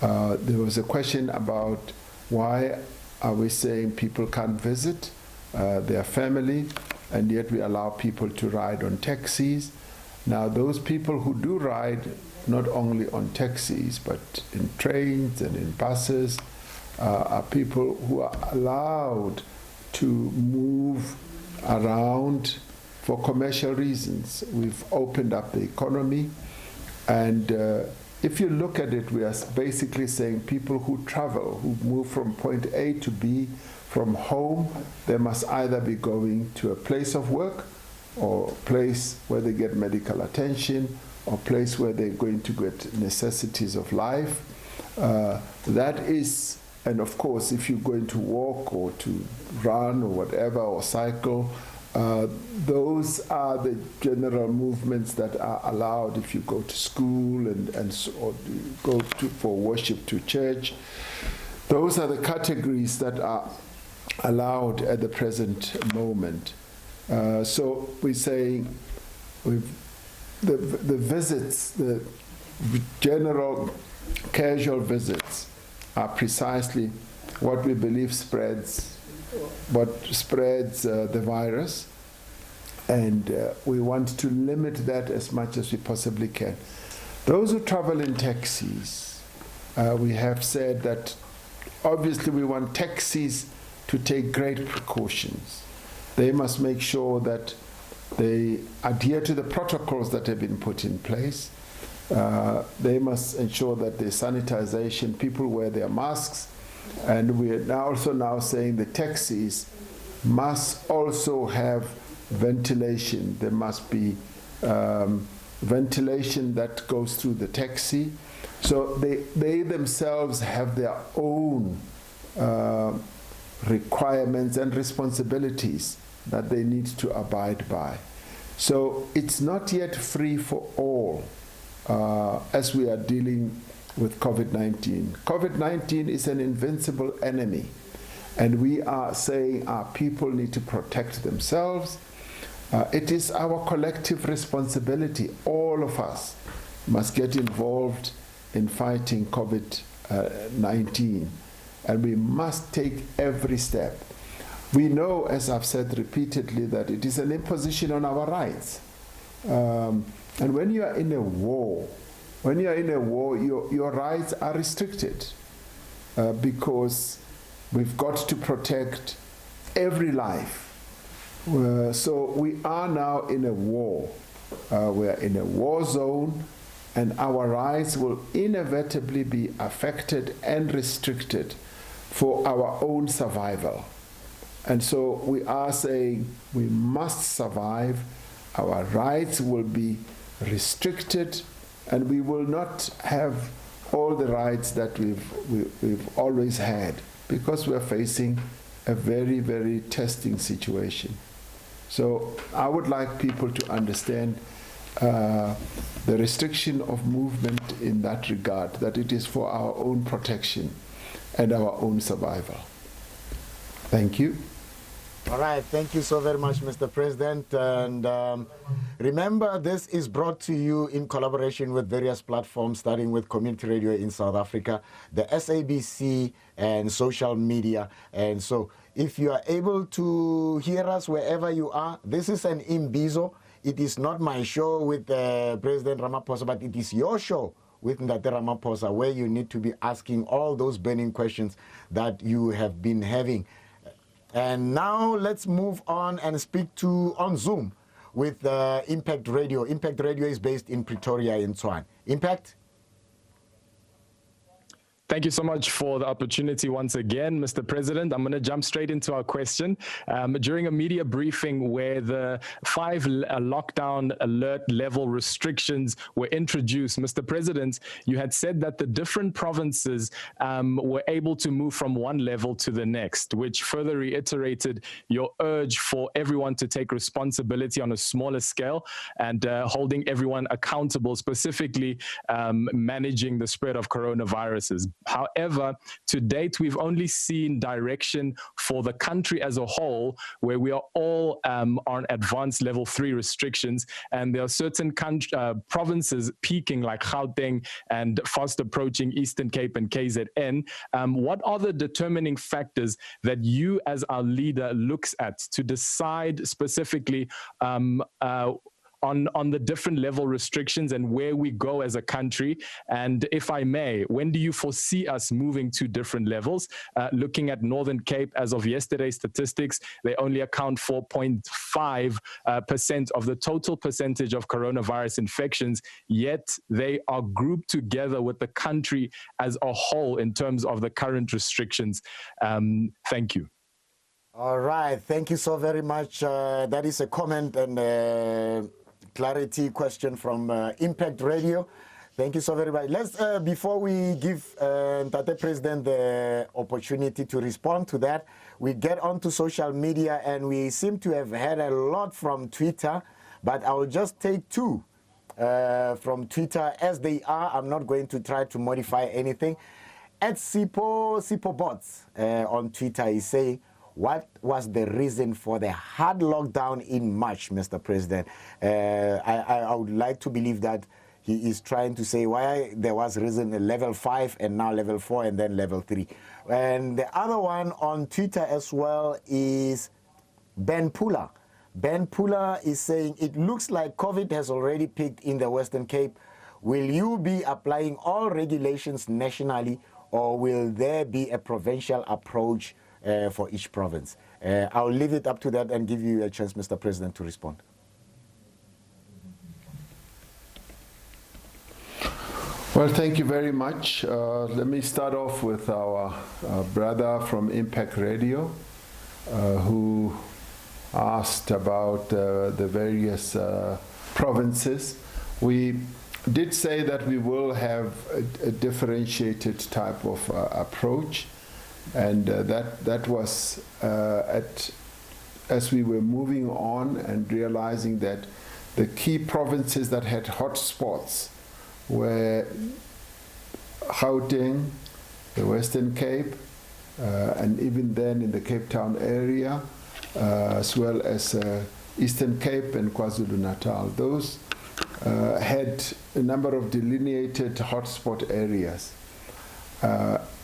There was a question about why are we saying people can't visit their family, and yet we allow people to ride on taxis. Now, those people who do ride not only on taxis, but in trains and in buses, are people who are allowed to move around for commercial reasons. We've opened up the economy, and if you look at it, we are basically saying people who travel, who move from point A to B from home, they must either be going to a place of work, or a place where they get medical attention, or a place where they're going to get necessities of life. That is, and of course, if you're going to walk or to run or whatever, or cycle, those are the general movements that are allowed if you go to school or go for worship to church. Those are the categories that are allowed at the present moment. So we're saying the visits, the general casual visits, are precisely what we believe spreads the virus, and we want to limit that as much as we possibly can. Those who travel in taxis, we have said that obviously we want taxis to take great precautions. They must make sure that they adhere to the protocols that have been put in place. They must ensure that there's sanitization, people wear their masks, and we are also saying the taxis must also have ventilation. There must be ventilation that goes through the taxi. So they themselves have their own requirements and responsibilities that they need to abide by. So it's not yet free for all as we are dealing with COVID-19. COVID-19 is an invincible enemy, and we are saying our people need to protect themselves. It is our collective responsibility. All of us must get involved in fighting COVID-19, and we must take every step. We know, as I've said repeatedly, that it is an imposition on our rights. And when you are in a war, your rights are restricted because we've got to protect every life. So we are now in a war. We are in a war zone, and our rights will inevitably be affected and restricted for our own survival. And so we are saying we must survive. Our rights will be restricted, and we will not have all the rights that we've always had, because we're facing a very, very testing situation. So I would like people to understand the restriction of movement in that regard, that it is for our own protection and our own survival. Thank you.
All right, thank you so very much, Mr. President. And remember, this is brought to you in collaboration with various platforms, starting with community radio in South Africa, the SABC, and social media. And so if you are able to hear us wherever you are, this is an Imbizo. It is not my show with President Ramaphosa, but it is your show with Ndate Ramaphosa, where you need to be asking all those burning questions that you have been having. And now let's move on and speak on Zoom with Impact Radio. Impact Radio is based in Pretoria in Tshwane. Impact?
Thank you so much for the opportunity once again, Mr. President. I'm going to jump straight into our question. During a media briefing where the 5 lockdown alert level restrictions were introduced, Mr. President, you had said that the different provinces were able to move from one level to the next, which further reiterated your urge for everyone to take responsibility on a smaller scale and holding everyone accountable, specifically managing the spread of coronaviruses. However, to date, we've only seen direction for the country as a whole, where we are all on advanced level 3 restrictions, and there are certain provinces peaking like Gauteng and fast approaching Eastern Cape and KZN. What are the determining factors that you as our leader looks at to decide specifically on the different level restrictions and where we go as a country? And if I may, when do you foresee us moving to different levels? Looking at Northern Cape, as of yesterday's statistics, they only account for 0.5% of the total percentage of coronavirus infections, yet they are grouped together with the country as a whole in terms of the current restrictions. Thank you.
All right, thank you so very much. That is a comment and clarity question from Impact Radio. Thank you so very much. Let's, before we give Tate President the opportunity to respond to that, we get onto social media, and we seem to have had a lot from Twitter, but I will just take 2 from Twitter as they are. I'm not going to try to modify anything. At Sipo Bots on Twitter is saying, what was the reason for the hard lockdown in March, Mr. President? I would like to believe that he is trying to say why there was reason level 5 and now level 4 and then level 3. And the other one on Twitter as well is Ben Pula. Ben Pula is saying, it looks like COVID has already peaked in the Western Cape. Will you be applying all regulations nationally, or will there be a provincial approach for each province? I'll leave it up to that and give you a chance, Mr. President, to respond.
Well, thank you very much. Let me start off with our brother from Impact Radio, who asked about the various provinces. We did say that we will have a differentiated type of approach. And that was as we were moving on and realizing that the key provinces that had hot spots were Gauteng, the Western Cape, and even then in the Cape Town area, as well as Eastern Cape and KwaZulu-Natal. Those had a number of delineated hotspot areas.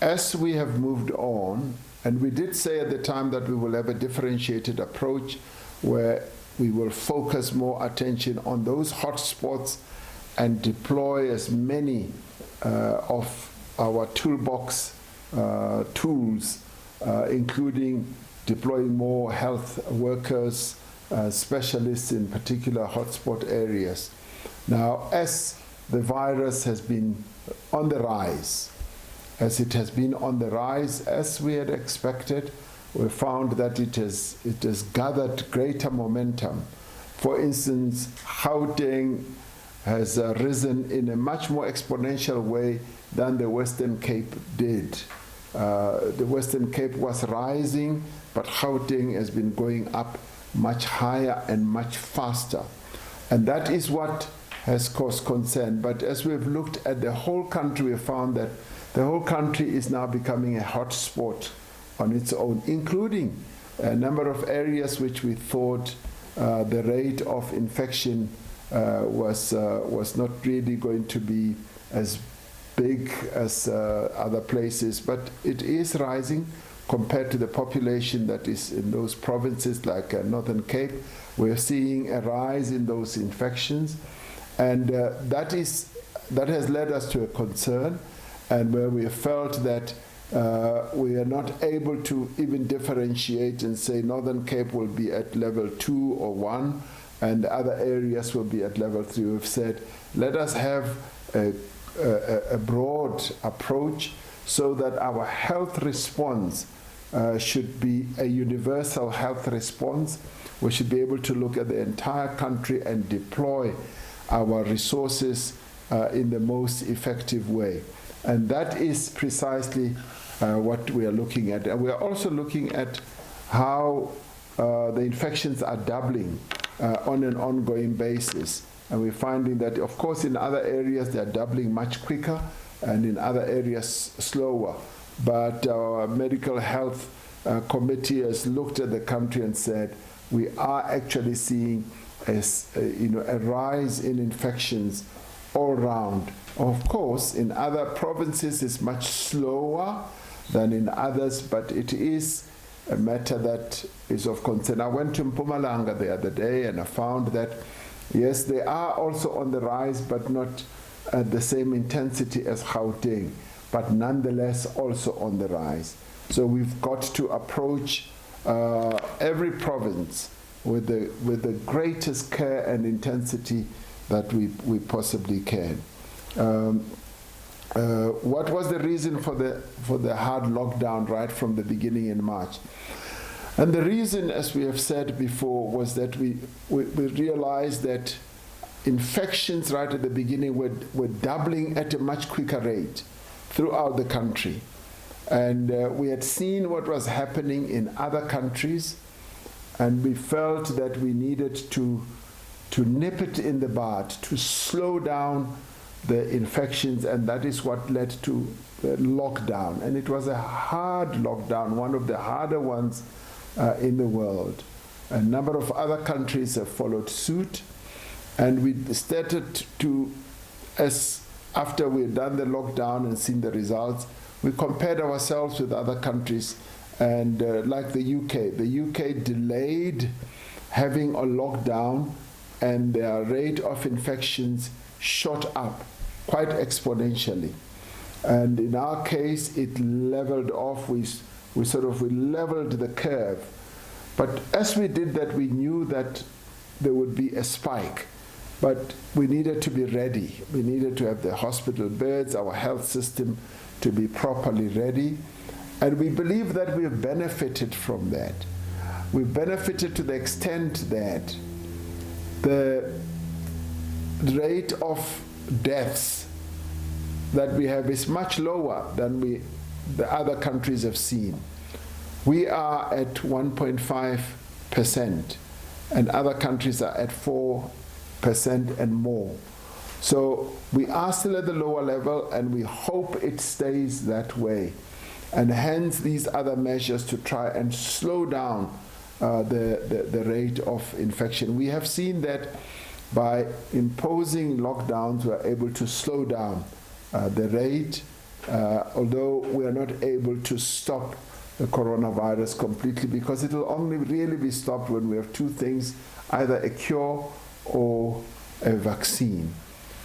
As we have moved on, and we did say at the time that we will have a differentiated approach where we will focus more attention on those hotspots and deploy as many of our toolbox tools, including deploying more health workers, specialists in particular hotspot areas. Now, as the virus has been on the rise, as we had expected, we found that it has gathered greater momentum. For instance, Gauteng has risen in a much more exponential way than the Western Cape did. The Western Cape was rising, but Gauteng has been going up much higher and much faster. And that is what has caused concern. But as we've looked at the whole country, we found that the whole country is now becoming a hot spot on its own, including a number of areas which we thought the rate of infection was not really going to be as big as other places, but it is rising compared to the population that is in those provinces like Northern Cape. We're seeing a rise in those infections, and that has led us to a concern, and where we felt that we are not able to even differentiate and say Northern Cape will be at level 2 or 1 and other areas will be at level 3. We've said, let us have a a broad approach so that our health response should be a universal health response. We should be able to look at the entire country and deploy our resources in the most effective way. And that is precisely what we are looking at. And we are also looking at how the infections are doubling on an ongoing basis. And we're finding that, of course, in other areas they are doubling much quicker, and in other areas slower. But our medical health committee has looked at the country and said, we are actually seeing a rise in infections all around. Of course, in other provinces it's much slower than in others, but it is a matter that is of concern. I went to Mpumalanga the other day and I found that, yes, they are also on the rise, but not at the same intensity as Gauteng, but nonetheless also on the rise. So we've got to approach every province with the greatest care and intensity that we possibly can. What was the reason for the hard lockdown right from the beginning in March? And the reason, as we have said before, was that we realized that infections right at the beginning were doubling at a much quicker rate throughout the country. And we had seen what was happening in other countries, and we felt that we needed to nip it in the bud, to slow down the infections, and that is what led to the lockdown. And it was a hard lockdown, one of the harder ones in the world. A number of other countries have followed suit, and we started to, after we had done the lockdown and seen the results, we compared ourselves with other countries, and like the UK delayed having a lockdown, and their rate of infections shot up quite exponentially. And in our case, it leveled off. We leveled the curve. But as we did that, we knew that there would be a spike. But we needed to be ready. We needed to have the hospital beds, our health system to be properly ready. And we believe that we have benefited from that. We've benefited to the extent that the rate of deaths that we have is much lower than the other countries have seen. We are at 1.5%, and other countries are at 4% and more. So we are still at the lower level, and we hope it stays that way. And hence these other measures to try and slow down the rate of infection. We have seen that by imposing lockdowns, we are able to slow down the rate, although we are not able to stop the coronavirus completely, because it will only really be stopped when we have two things, either a cure or a vaccine.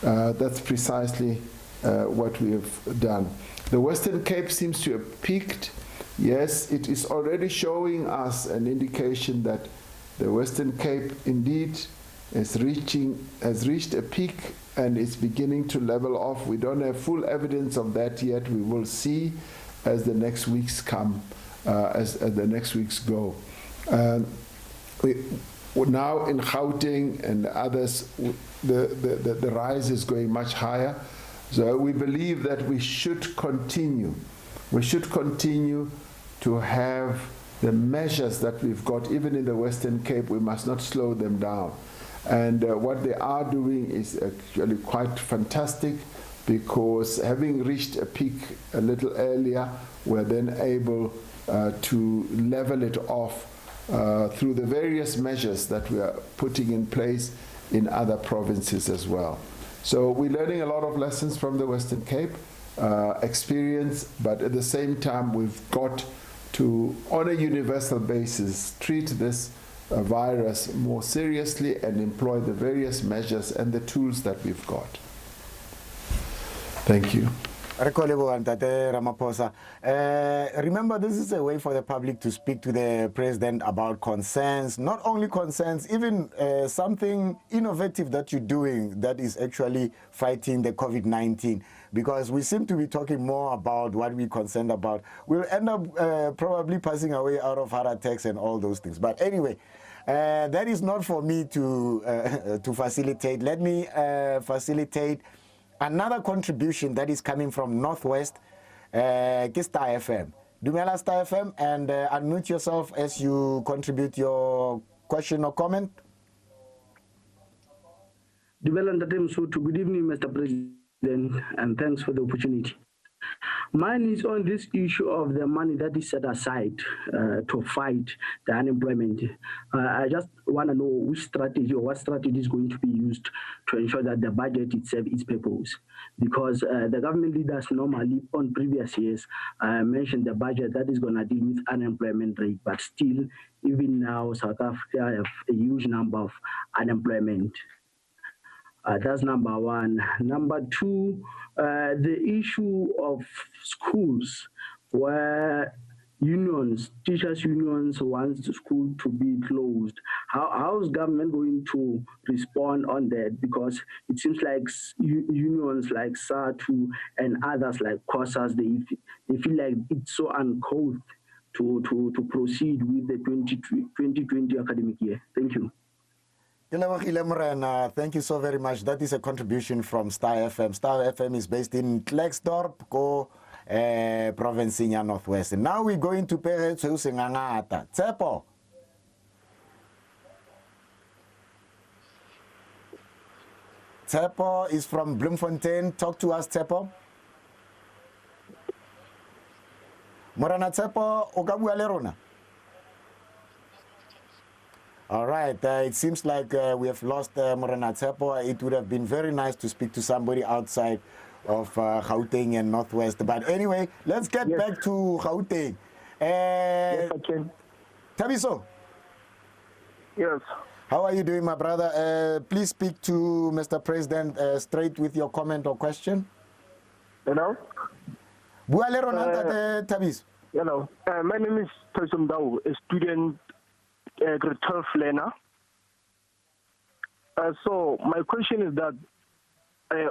That's precisely what we have done. The Western Cape seems to have peaked. Yes, it is already showing us an indication that the Western Cape indeed has reached a peak and is beginning to level off. We don't have full evidence of that yet. We will see as the next weeks come, as the next weeks go. Now in Gauteng and others, the rise is going much higher. So we believe that we should continue. We should continue to have the measures that we've got, even in the Western Cape. We must not slow them down. And what they are doing is actually quite fantastic, because having reached a peak a little earlier, we're then able to level it off through the various measures that we are putting in place in other provinces as well. So we're learning a lot of lessons from the Western Cape experience, but at the same time we've got to, on a universal basis, treat this virus more seriously and employ the various measures and the tools that we've got. Thank you.
Remember, this is a way for the public to speak to the president about concerns, not only concerns, even something innovative that you're doing that is actually fighting the COVID-19. Because we seem to be talking more about what we're concerned about. We'll end up probably passing away out of heart attacks and all those things. But anyway, that is not for me to facilitate. Let me facilitate another contribution that is coming from Northwest, Star FM. Dumela Star FM, and unmute yourself as you contribute your question or comment.
Dumela Ntate Msotho, good evening, Mr. President, and thanks for the opportunity. Mine is on this issue of the money that is set aside to fight the unemployment. I just want to know which strategy or what strategy is going to be used to ensure that the budget itself is purpose. Because the government leaders normally on previous years mentioned the budget that is going to deal with unemployment rate, but still, even now, South Africa have a huge number of unemployment. That's number one. Number two, the issue of schools where unions, teachers' unions want the school to be closed. How is government going to respond on that? Because it seems like unions like SATU and others like COSAS, they feel like it's so uncouth to proceed with the 2020 academic year. Thank you.
Thank you so very much. That is a contribution from Star FM. Star FM is based in Klerksdorp, province in Northwest. And now we're going to Pere Tseusengangata. Tsepo. Tsepo is from Bloemfontein. Talk to us, Tsepo. Morana Tsepo, Okabua Lerona. All right, it seems like we have lost Morena Tsepo. It would have been very nice to speak to somebody outside of Gauteng and Northwest. But anyway, let's get back to Gauteng.
Yes, I can.
Tabiso.
Yes.
How are you doing, my brother? Please speak to Mr. President straight with your comment or question.
Hello?
Tabiso.
Hello. My name is Tosom Dao, a student grade 12 learner. So my question is that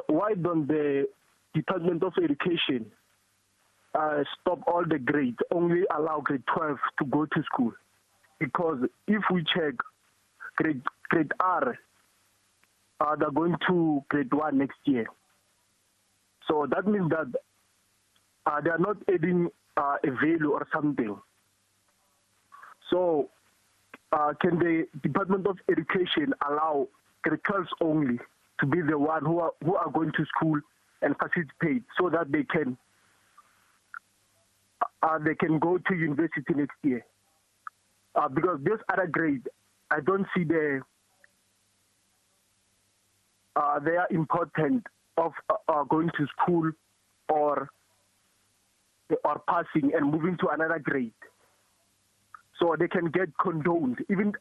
why don't the Department of Education stop all the grades, only allow grade 12 to go to school? Because if we check grade R, they're going to grade 1 next year. So that means that they are not adding a value or something. So can the Department of Education allow grade 12s only to be the one who are going to school and participate, so that they can go to university next year? Because this other grade, I don't see their importance of going to school or passing and moving to another grade. So they can get condoned. Even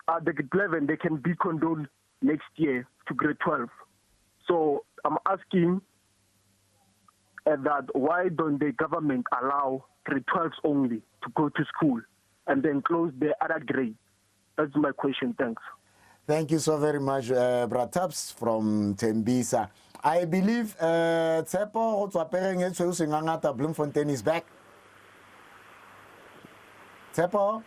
at the grade 11, they can be condoned next year to grade 12. So I'm asking that why don't the government allow grade 12s only to go to school and then close the other grade? That's my question. Thanks.
Thank you so very much, Brataps from Tembisa. I believe Tsepo Bloemfontein is back. Tsepo?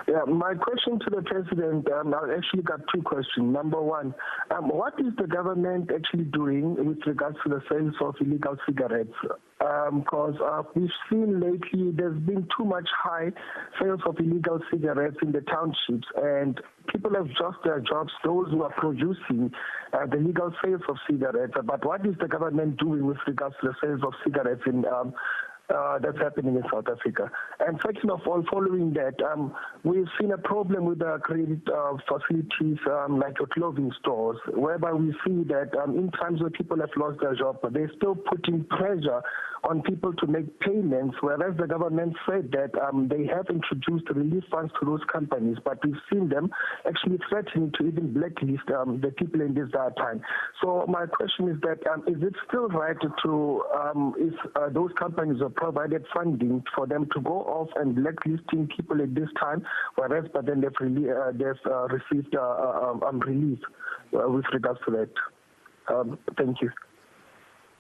Yeah, my question to the president, I actually got two questions. Number one, what is the government actually doing with regards to the sales of illegal cigarettes? Because we've seen lately there's been too much high sales of illegal cigarettes in the townships, and people have lost their jobs, those who are producing the legal sales of cigarettes. But what is the government doing with regards to the sales of cigarettes in that's happening in South Africa. And second of all, following that, we've seen a problem with the credit facilities like your clothing stores, whereby we see that in times where people have lost their job, but they're still putting pressure on people to make payments, whereas the government said that they have introduced relief funds to those companies, but we've seen them actually threatening to even blacklist the people in this time. So my question is that, is it still right to, if those companies are provided funding for them to go off and blacklisting people at this time, whereas but then they've received relief with regards to that? Thank you.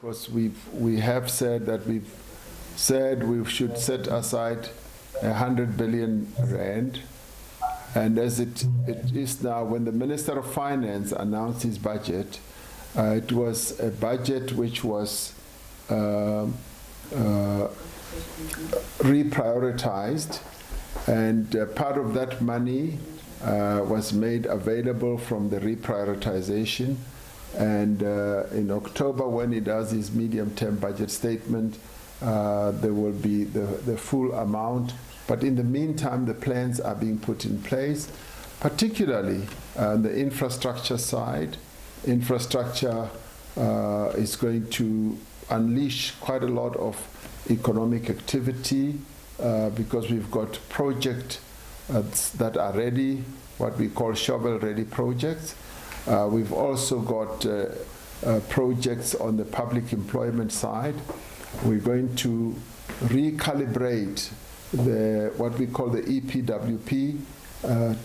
Because we have said that we should set aside 100 billion rand, and as it is now, when the Minister of Finance announced his budget, it was a budget which was reprioritized, and part of that money was made available from the reprioritization. And in October, when he does his medium-term budget statement, there will be the full amount. But in the meantime, the plans are being put in place, particularly on the infrastructure side. Infrastructure is going to unleash quite a lot of economic activity because we've got projects that are ready, what we call shovel-ready projects. We've also got projects on the public employment side. We're going to recalibrate what we call the EPWP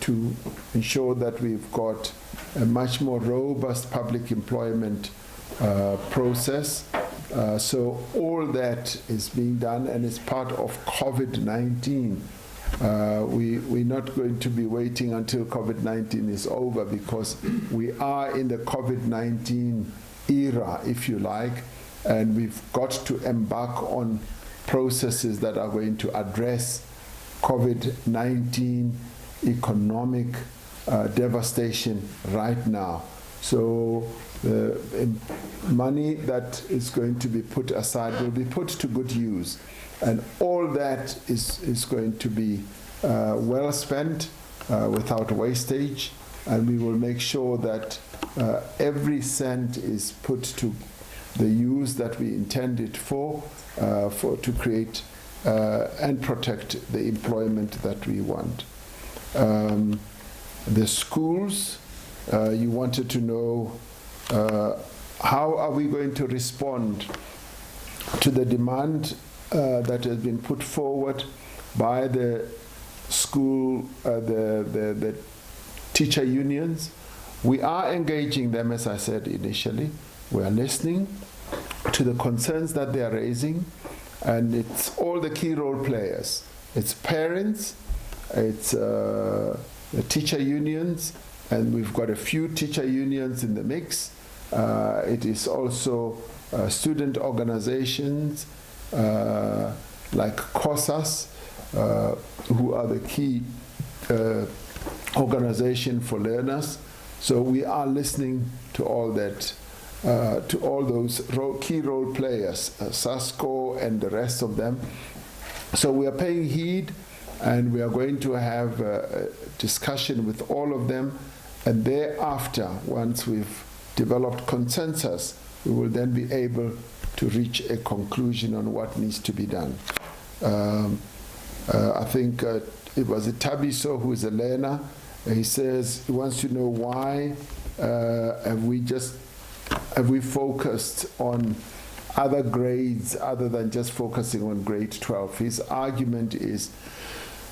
to ensure that we've got a much more robust public employment process. So all that is being done, and it's part of COVID-19. We're not going to be waiting until COVID-19 is over, because we are in the COVID-19 era, if you like, and we've got to embark on processes that are going to address COVID-19 economic devastation right now. So the money that is going to be put aside will be put to good use. And all that is going to be well spent without wastage, and we will make sure that every cent is put to the use that we intend it for to create and protect the employment that we want. The schools, you wanted to know how are we going to respond to the demand that has been put forward by the school, the teacher unions. We are engaging them, as I said initially. We are listening to the concerns that they are raising, and it's all the key role players. It's parents, it's the teacher unions, and we've got a few teacher unions in the mix. It is also student organizations, like COSAS, who are the key organization for learners. So we are listening to all that, to all those key role players, SASCO and the rest of them. So we are paying heed, and we are going to have a discussion with all of them, and thereafter, once we've developed consensus, we will then be able to reach a conclusion on what needs to be done. I think it was Tabiso, who is a learner. He says he wants to know why have we focused on other grades other than just focusing on grade 12. His argument is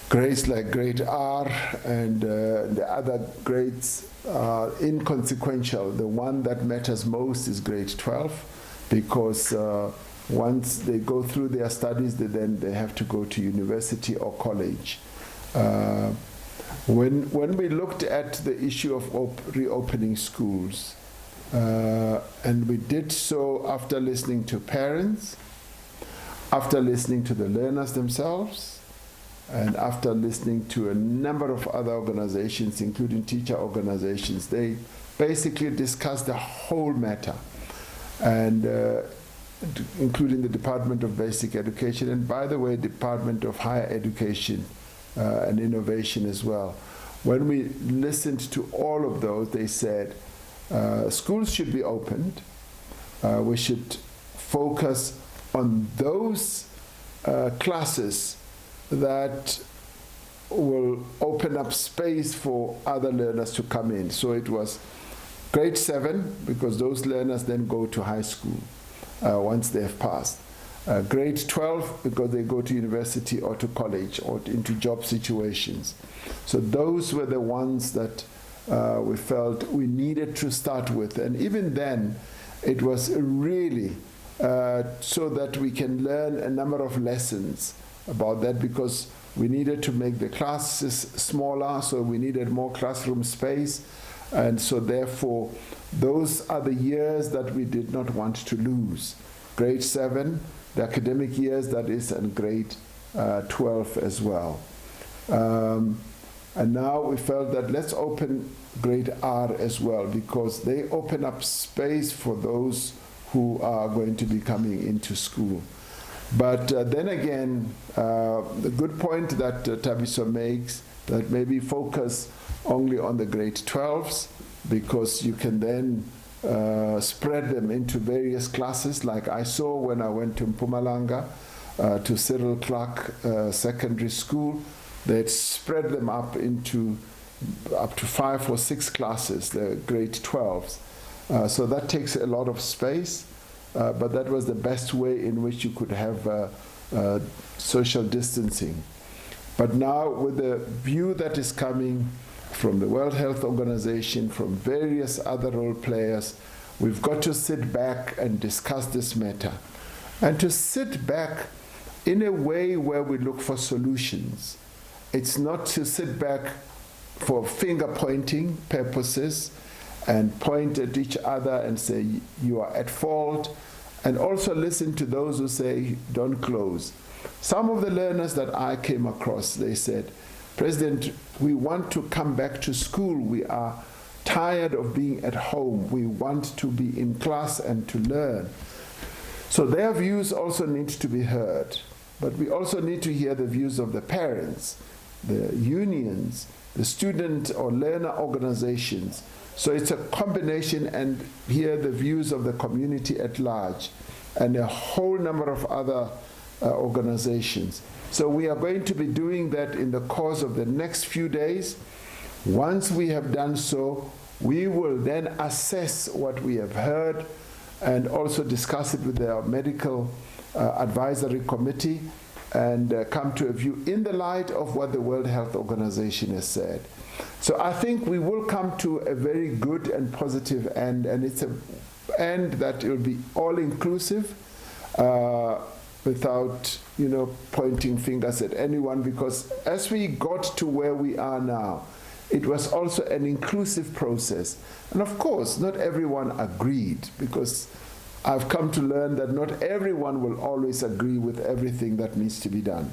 grades like grade R and the other grades are inconsequential. The one that matters most is grade 12, because once they go through their studies, they have to go to university or college. When we looked at the issue of reopening schools, and we did so after listening to parents, after listening to the learners themselves, and after listening to a number of other organizations, including teacher organizations, they basically discussed the whole matter. And including the Department of Basic Education, and by the way, Department of Higher Education and Innovation as well. When we listened to all of those, they said schools should be opened. We should focus on those classes that will open up space for other learners to come in. So it was grade 7, because those learners then go to high school once they have passed. Grade 12, because they go to university or to college or into job situations. So those were the ones that we felt we needed to start with. And even then, it was really so that we can learn a number of lessons about that, because we needed to make the classes smaller, so we needed more classroom space. And so therefore, those are the years that we did not want to lose. Grade 7, the academic years, that is, and grade 12 as well. And now we felt that let's open grade R as well, because they open up space for those who are going to be coming into school. But then again, the good point that Tabiso makes, that maybe focus only on the grade 12s, because you can then spread them into various classes, like I saw when I went to Mpumalanga, to Cyril Clark Secondary School. They'd spread them up into up to 5 or 6 classes, the grade 12s. So that takes a lot of space, but that was the best way in which you could have social distancing. But now, with the view that is coming from the World Health Organization, from various other role players, we've got to sit back and discuss this matter. And to sit back in a way where we look for solutions. It's not to sit back for finger-pointing purposes and point at each other and say, you are at fault, and also listen to those who say, don't close. Some of the learners that I came across, they said, President, we want to come back to school. We are tired of being at home. We want to be in class and to learn. So their views also need to be heard. But we also need to hear the views of the parents, the unions, the student or learner organizations. So it's a combination, and hear the views of the community at large and a whole number of other organizations. So we are going to be doing that in the course of the next few days. Once we have done so, we will then assess what we have heard and also discuss it with our medical advisory committee and come to a view in the light of what the World Health Organization has said. So I think we will come to a very good and positive end, and it's an end that will be all-inclusive without, pointing fingers at anyone, because as we got to where we are now, it was also an inclusive process. And of course, not everyone agreed, because I've come to learn that not everyone will always agree with everything that needs to be done,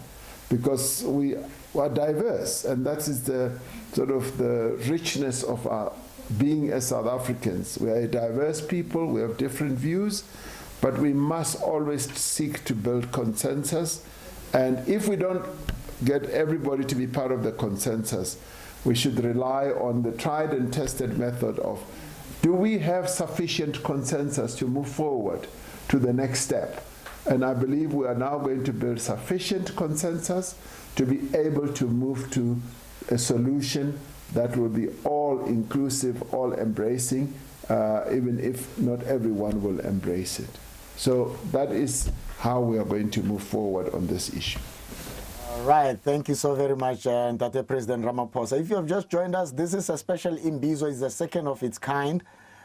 because we are diverse, and that is the sort of the richness of our being as South Africans. We are a diverse people, we have different views, but we must always seek to build consensus. And if we don't get everybody to be part of the consensus, we should rely on the tried and tested method of, do we have sufficient consensus to move forward to the next step? And I believe we are now going to build sufficient consensus to be able to move to a solution that will be all-inclusive, all-embracing, even if not everyone will embrace it. So that is how we are going to move forward on this issue.
All right, thank you so very much, Ntate President Ramaphosa. If you have just joined us, this is a special Imbizo. It's the second of its kind.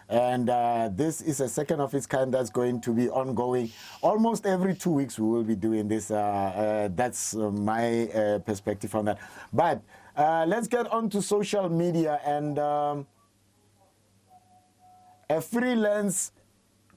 And this is a second of its kind that's going to be ongoing. Almost every 2 weeks we will be doing this. That's my perspective on that. But let's get on to social media. And a freelance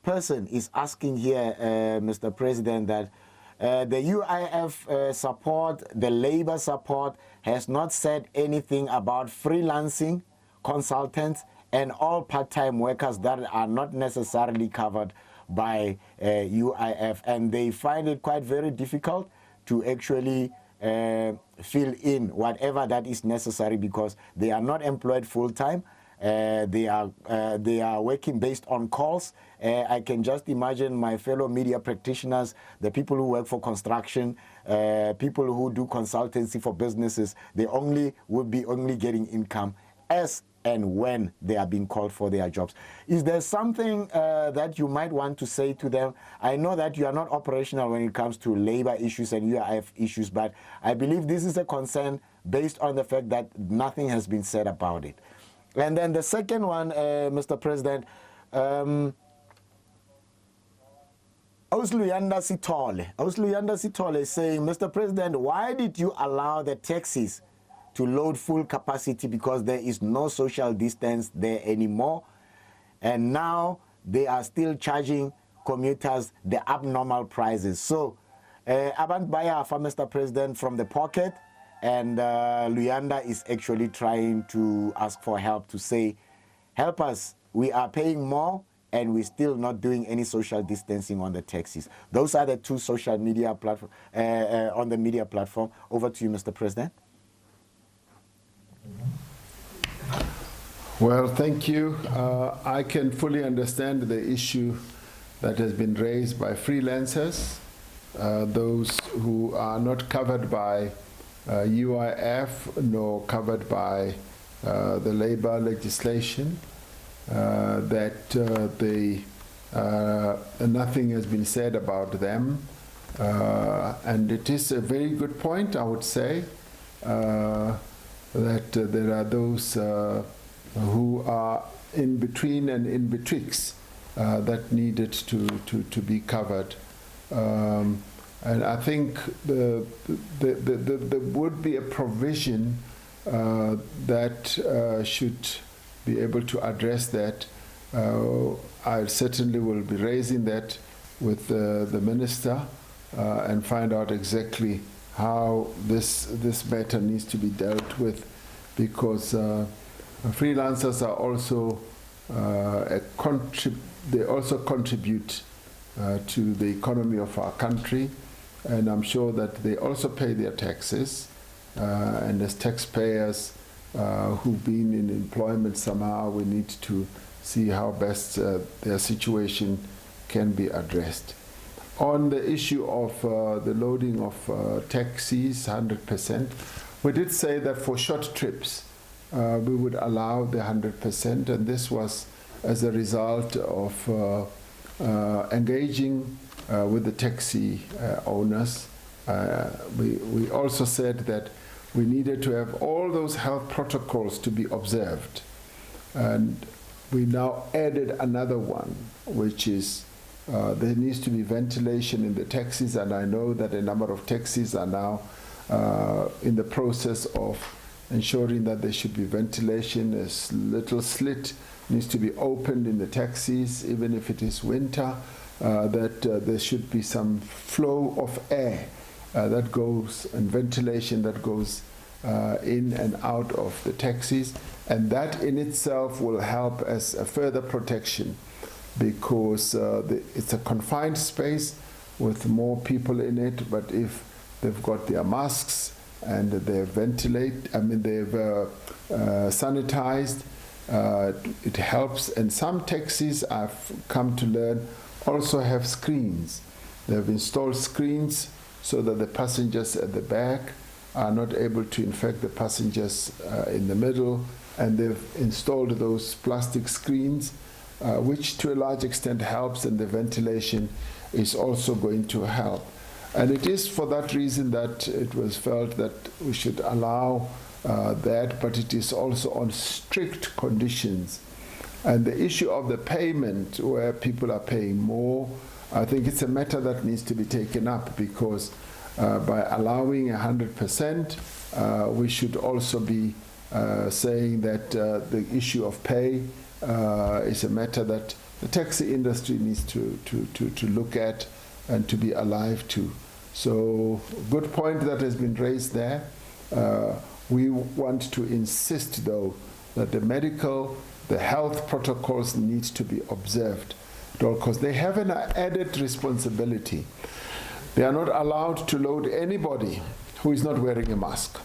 person is asking here, Mr. President, that the UIF support, the labor support, has not said anything about freelancing consultants and all part-time workers that are not necessarily covered by UIF, and they find it quite very difficult to actually fill in whatever that is necessary because they are not employed full-time. They are working based on calls. I can just imagine my fellow media practitioners, the people who work for construction, people who do consultancy for businesses, they would be only getting income as and when they are being called for their jobs. Is there something that you might want to say to them? I know that you are not operational when it comes to labor issues and UIF issues, but I believe this is a concern based on the fact that nothing has been said about it. And then the second one, Mr. President, Osluyanda Sitole is saying, Mr. President, why did you allow the taxis to load full capacity because there is no social distance there anymore? And now they are still charging commuters the abnormal prices. So, Abant Baya for Mr. President from the pocket, and Luyanda is actually trying to ask for help to say, help us, we are paying more and we're still not doing any social distancing on the taxis. Those are the two social media platforms on the media platform. Over to you, Mr. President.
Well, thank you. I can fully understand the issue that has been raised by freelancers, those who are not covered by UIF nor covered by the labor legislation, that nothing has been said about them. And it is a very good point, I would say, that there are those who are in between and in betwixt that needed to be covered. And I think there would be a provision that should be able to address that. I certainly will be raising that with the minister and find out exactly how this matter needs to be dealt with, because freelancers are also they also contribute to the economy of our country. And I'm sure that they also pay their taxes. And as taxpayers who've been in employment somehow, we need to see how best their situation can be addressed. On the issue of the loading of taxis, 100%, we did say that for short trips, we would allow the 100%, and this was as a result of engaging with the taxi owners. We also said that we needed to have all those health protocols to be observed. And we now added another one, which is there needs to be ventilation in the taxis, and I know that a number of taxis are now in the process of ensuring that there should be ventilation. A little slit needs to be opened in the taxis, even if it is winter, that there should be some flow of air that goes, and ventilation that goes in and out of the taxis. And that in itself will help as a further protection, because it's a confined space with more people in it, but if they've got their masks and they've sanitized, it helps. And some taxis, I've come to learn, also have screens. They've installed screens so that the passengers at the back are not able to infect the passengers in the middle, and they've installed those plastic screens, which to a large extent helps, and the ventilation is also going to help. And it is for that reason that it was felt that we should allow that, but it is also on strict conditions. And the issue of the payment, where people are paying more, I think it's a matter that needs to be taken up, because by allowing 100%, we should also be saying that the issue of pay is a matter that the taxi industry needs to look at and to be alive to. So, good point that has been raised there. We want to insist, though, that the health protocols need to be observed. at all costs. They have an added responsibility. They are not allowed to load anybody who is not wearing a mask.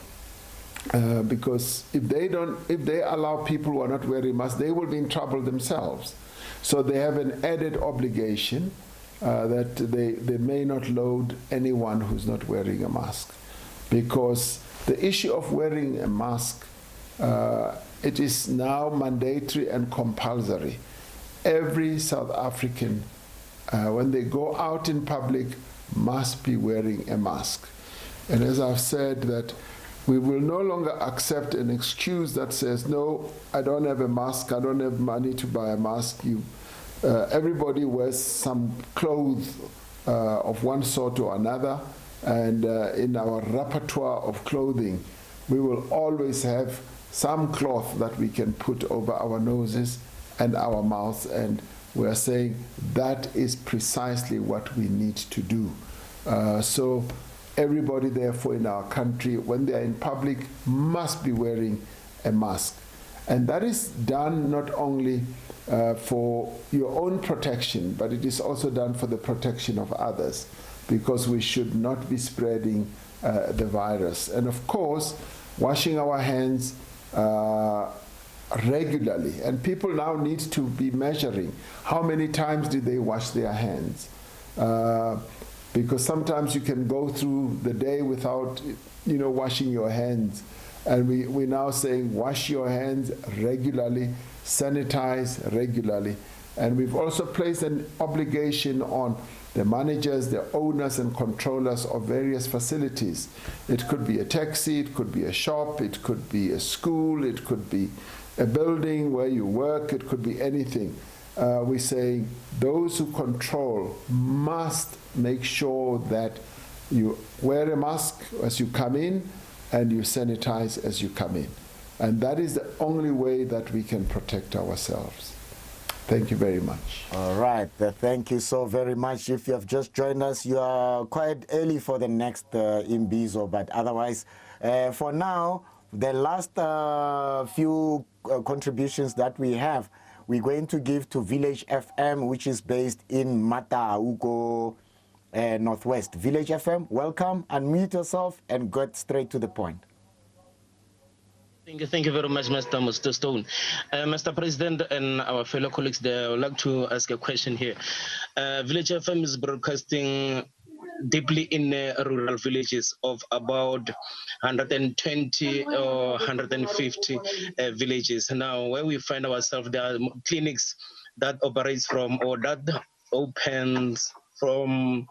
Because if they allow people who are not wearing masks, they will be in trouble themselves. So they have an added obligation that they may not load anyone who's not wearing a mask. Because the issue of wearing a mask, it is now mandatory and compulsory. Every South African, when they go out in public, must be wearing a mask. And as I've said, that we will no longer accept an excuse that says, no, I don't have a mask, I don't have money to buy a mask. Everybody wears some clothes of one sort or another, and in our repertoire of clothing, we will always have some cloth that we can put over our noses and our mouths, and we're saying that is precisely what we need to do. So everybody, therefore, in our country, when they are in public, must be wearing a mask. And that is done not only for your own protection, but it is also done for the protection of others, because we should not be spreading the virus. And of course, washing our hands regularly. And people now need to be measuring how many times did they wash their hands. Because sometimes you can go through the day without, washing your hands. And we're now saying wash your hands regularly, sanitize regularly. And we've also placed an obligation on the managers, the owners and controllers of various facilities. It could be a taxi, it could be a shop, it could be a school, it could be a building where you work, it could be anything. We say those who control must make sure that you wear a mask as you come in and you sanitize as you come in. And that is the only way that we can protect ourselves. Thank you very much.
All right. Thank you so very much. If you have just joined us, you are quite early for the next Imbizo, but otherwise, for now, the last few contributions that we have, we're going to give to Village FM, which is based in Matauko, Northwest. Village FM, welcome, unmute yourself and get straight to the point.
Thank you very much, Mr. Stone. Mr. President and our fellow colleagues there, I would like to ask a question here. Village FM is broadcasting deeply in rural villages of about 120 or 150 villages. Now, where we find ourselves, there are clinics that operates from, or that opens from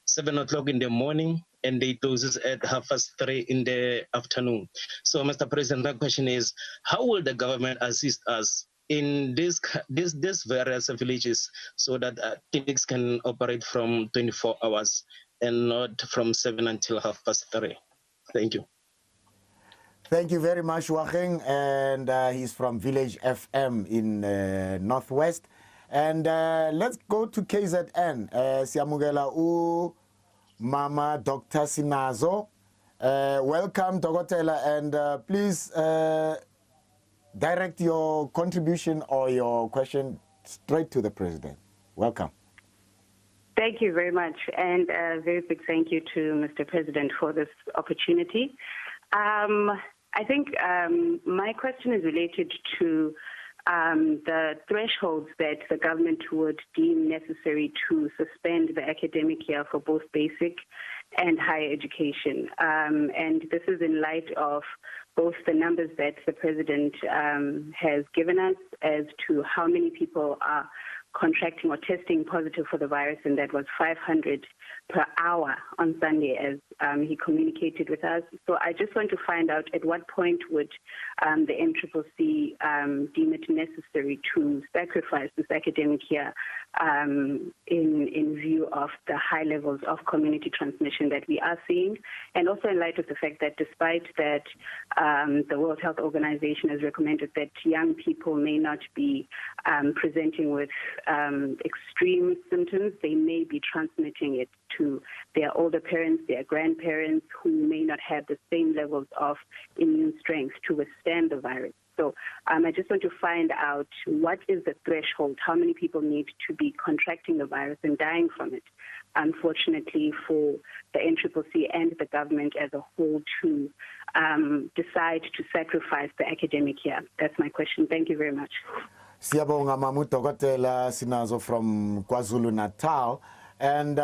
7 o'clock in the morning, and they closes at 3:30 in the afternoon. So, Mr. President, my question is, how will the government assist us in these various villages so that clinics can operate from 24 hours and not from 7 until 3:30? Thank you.
Thank you very much, Joachim. And he's from Village FM in Northwest. And let's go to KZN. Siamugela Mama Dr. Sinazo. Welcome, Dogotela, and please direct your contribution or your question straight to the President. Welcome.
Thank you very much, and a very big thank you to Mr. President for this opportunity. I think my question is related to the thresholds that the government would deem necessary to suspend the academic year for both basic and higher education. And this is in light of both the numbers that the President has given us as to how many people are contracting or testing positive for the virus, and that was 500 per hour on Sunday, as he communicated with us. So I just want to find out at what point would the NCCC deem it necessary to sacrifice this academic year in view of the high levels of community transmission that we are seeing, and also in light of the fact that despite that the World Health Organization has recommended that young people may not be presenting with extreme symptoms, they may be transmitting it to their older parents, their grandparents, who may not have the same levels of immune strength to withstand the virus. So I just want to find out what is the threshold, how many people need to be contracting the virus and dying from it, unfortunately, for the NCCC and the government as a whole to decide to sacrifice the academic year. That's my question. Thank you very much.
Siyabonga Mamutokotela Sinazo from KwaZulu-Natal. And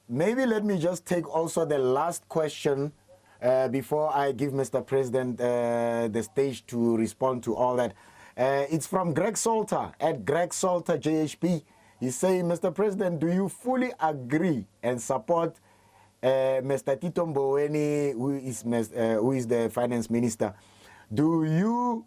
maybe let me just take also the last question before I give Mr. President the stage to respond to all that. It's from Greg Salter at Greg Salter JHP. He's saying, Mr. President, do you fully agree and support Mr. Tito Mboweni, who is the finance minister? Do you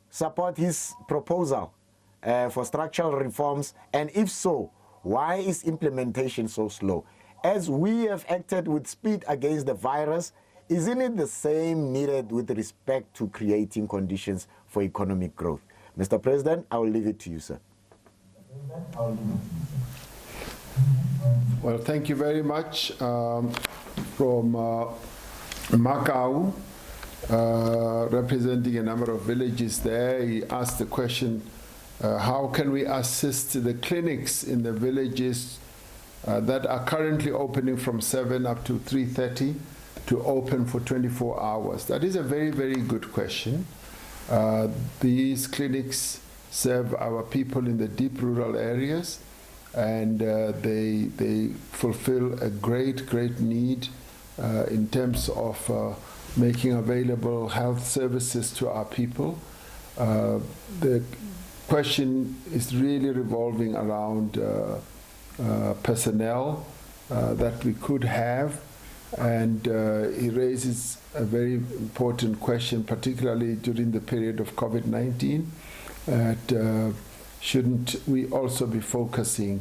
support his proposal for structural reforms? And if so, why is implementation so slow? As we have acted with speed against the virus, isn't it the same needed with respect to creating conditions for economic growth? Mr. President, I will leave it to you, sir.
Well, thank you very much. From Macau, representing a number of villages there, he asked the question, how can we assist the clinics in the villages that are currently opening from 7 up to 3:30 to open for 24 hours? That is a very, very good question. These clinics serve our people in the deep rural areas, and they fulfill a great need in terms of making available health services to our people. The question is really revolving around personnel that we could have, and he raises a very important question, particularly during the period of COVID-19, that shouldn't we also be focusing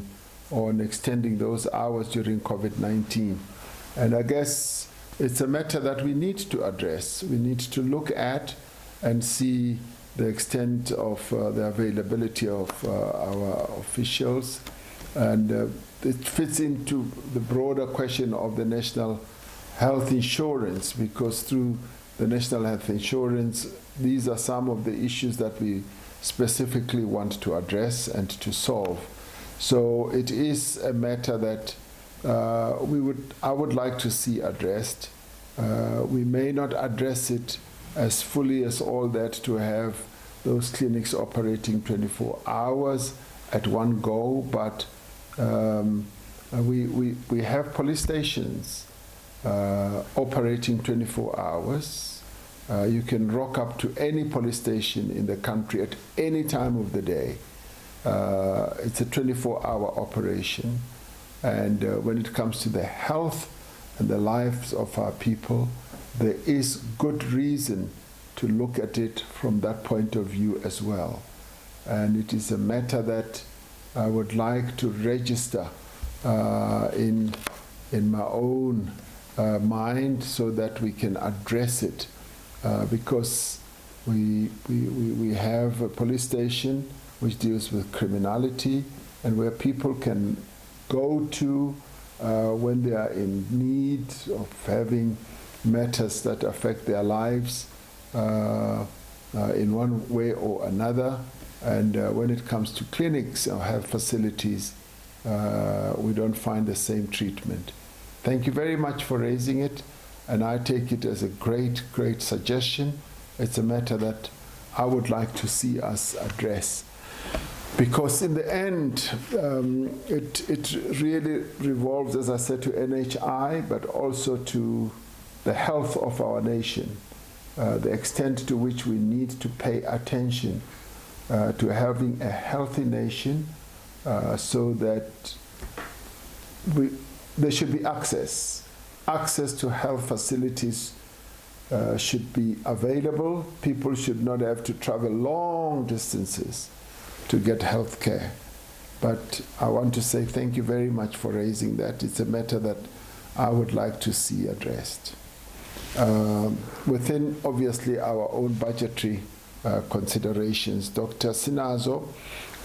on extending those hours during COVID-19? And I guess it's a matter that we need to address. We need to look at and see the extent of the availability of our officials. And it fits into the broader question of the national health insurance, because through the national health insurance, these are some of the issues that we specifically want to address and to solve. So it is a matter that I would like to see addressed. We may not address it as fully as all that to have those clinics operating 24 hours at one go, but we have police stations operating 24 hours. You can rock up to any police station in the country at any time of the day. It's a 24-hour operation. And when it comes to the health and the lives of our people, there is good reason to look at it from that point of view as well. And it is a matter that I would like to register in my own mind so that we can address it. Because we have a police station which deals with criminality and where people can go to when they are in need of having matters that affect their lives in one way or another. And when it comes to clinics or health facilities, we don't find the same treatment. Thank you very much for raising it. And I take it as a great suggestion. It's a matter that I would like to see us address. Because in the end, it really revolves, as I said, to NHI, but also to the health of our nation, the extent to which we need to pay attention to having a healthy nation so that there should be access. Access to health facilities should be available. People should not have to travel long distances to get health care. But I want to say thank you very much for raising that. It's a matter that I would like to see addressed. Within, obviously, our own budgetary considerations, Dr. Sinazo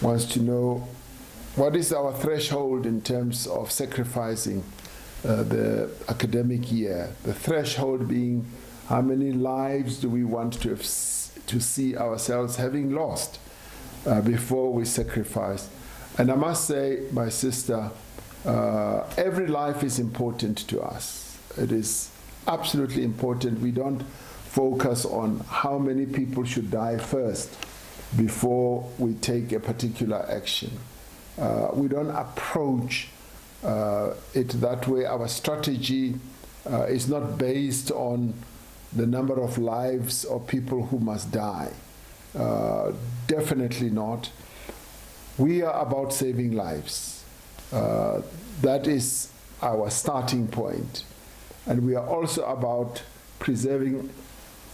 wants to know what is our threshold in terms of sacrificing the academic year, the threshold being how many lives do we want to have to see ourselves having lost before we sacrifice. And I must say, my sister, every life is important to us. It is absolutely important. We don't focus on how many people should die first before we take a particular action. We don't approach it that way. Our strategy is not based on the number of lives or people who must die. Definitely not. We are about saving lives. That is our starting point. And we are also about preserving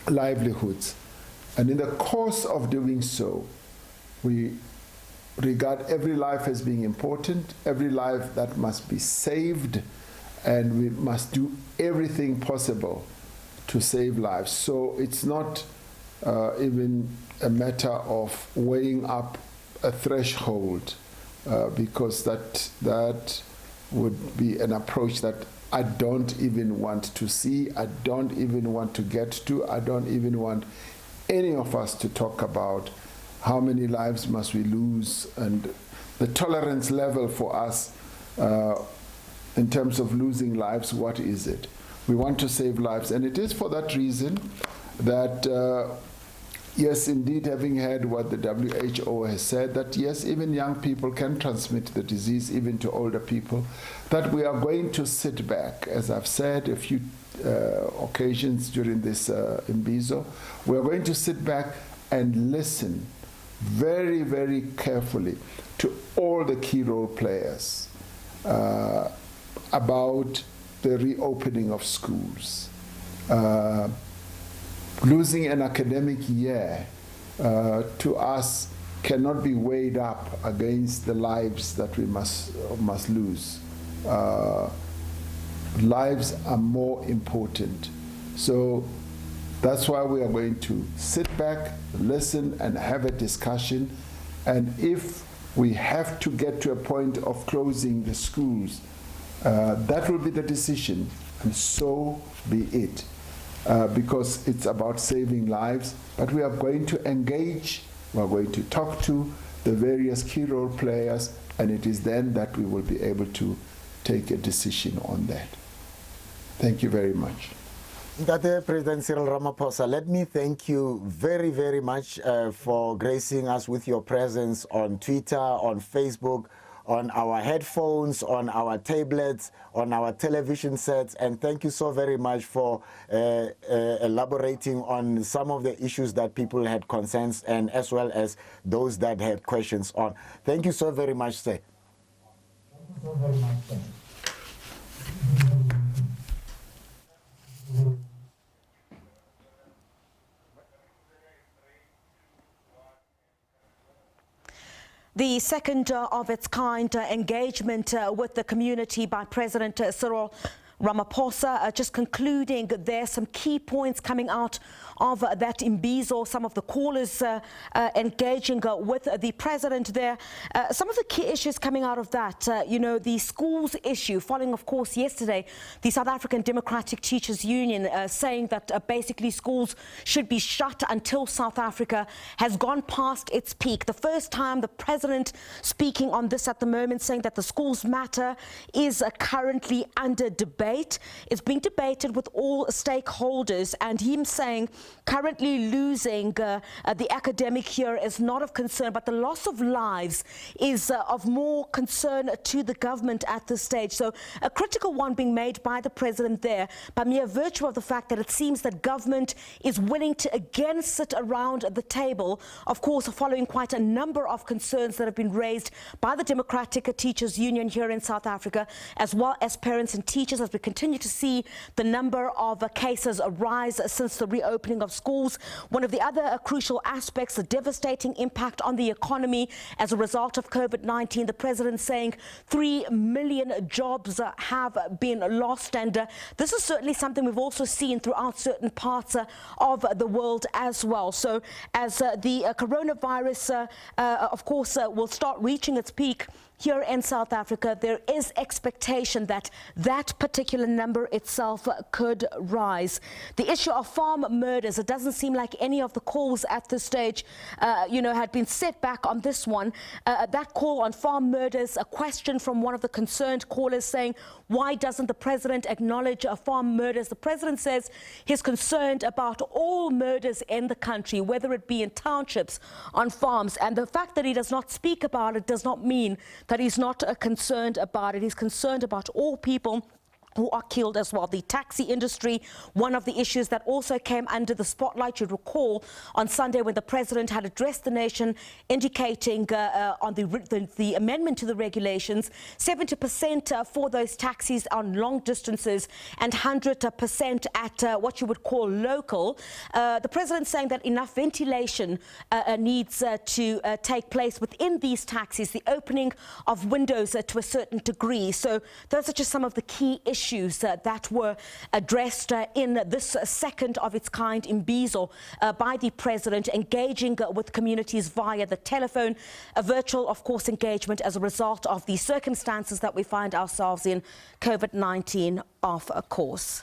livelihoods. And in the course of doing so, we regard every life as being important, every life that must be saved, and we must do everything possible to save lives. So it's not even a matter of weighing up a threshold, because that would be an approach that I don't even want to see, I don't even want to get to, I don't even want any of us to talk about how many lives must we lose, and the tolerance level for us in terms of losing lives, what is it? We want to save lives, and it is for that reason that yes, indeed, having heard what the WHO has said, that yes, even young people can transmit the disease even to older people, that we are going to sit back, as I've said a few occasions during this Imbizo, we are going to sit back and listen very, very carefully to all the key role players about the reopening of schools. Losing an academic year to us cannot be weighed up against the lives that we must lose. Lives are more important. So that's why we are going to sit back, listen, and have a discussion. And if we have to get to a point of closing the schools, that will be the decision, and so be it. Because it's about saving lives, but we are going to engage, we are going to talk to the various key role players, and it is then that we will be able to take a decision on that. Thank you very much.
President Cyril Ramaphosa, let me thank you very, very much for gracing us with your presence on Twitter, on Facebook, on our headphones, on our tablets, on our television sets, and thank you so very much for elaborating on some of the issues that people had concerns and as well as those that had questions on. Thank you so very much, sir. Thank you so very much, sir.
The second of its kind engagement with the community by President Cyril Ramaphosa, just concluding, there's some key points coming out of that Imbizo, some of the callers engaging with the president there. Some of the key issues coming out of that, you know, the schools issue, following, of course, yesterday, the South African Democratic Teachers Union saying that basically schools should be shut until South Africa has gone past its peak. The first time the president speaking on this at the moment, saying that the schools matter is currently under debate. It's being debated with all stakeholders, and him saying currently losing the academic year is not of concern, but the loss of lives is of more concern to the government at this stage. So a critical one being made by the president there, by mere virtue of the fact that it seems that government is willing to again sit around the table, of course, following quite a number of concerns that have been raised by the Democratic Teachers Union here in South Africa, as well as parents and teachers, as we continue to see the number of cases rise since the reopening of schools. One of the other crucial aspects, the devastating impact on the economy as a result of COVID-19. The president saying 3 million jobs have been lost, and this is certainly something we've also seen throughout certain parts of the world as well. So as the coronavirus, of course, will start reaching its peak here in South Africa, there is expectation that that particular number itself could rise. The issue of farm murders, it doesn't seem like any of the calls at this stage, had been set back on this one. That call on farm murders, a question from one of the concerned callers saying, why doesn't the president acknowledge farm murders? The president says he's concerned about all murders in the country, whether it be in townships, on farms. And the fact that he does not speak about it does not mean that he's not concerned about it. He's concerned about all people who are killed as well. The taxi industry, one of the issues that also came under the spotlight, you'd recall, on Sunday when the president had addressed the nation, indicating on the amendment to the regulations, 70% for those taxis on long distances and 100% at what you would call local. The president saying that enough ventilation needs to take place within these taxis, the opening of windows to a certain degree. So those are just some of the key issues that were addressed in this second of its kind Imbizo by the president, engaging with communities via the telephone, a virtual, of course, engagement as a result of the circumstances that we find ourselves in, COVID-19, of course.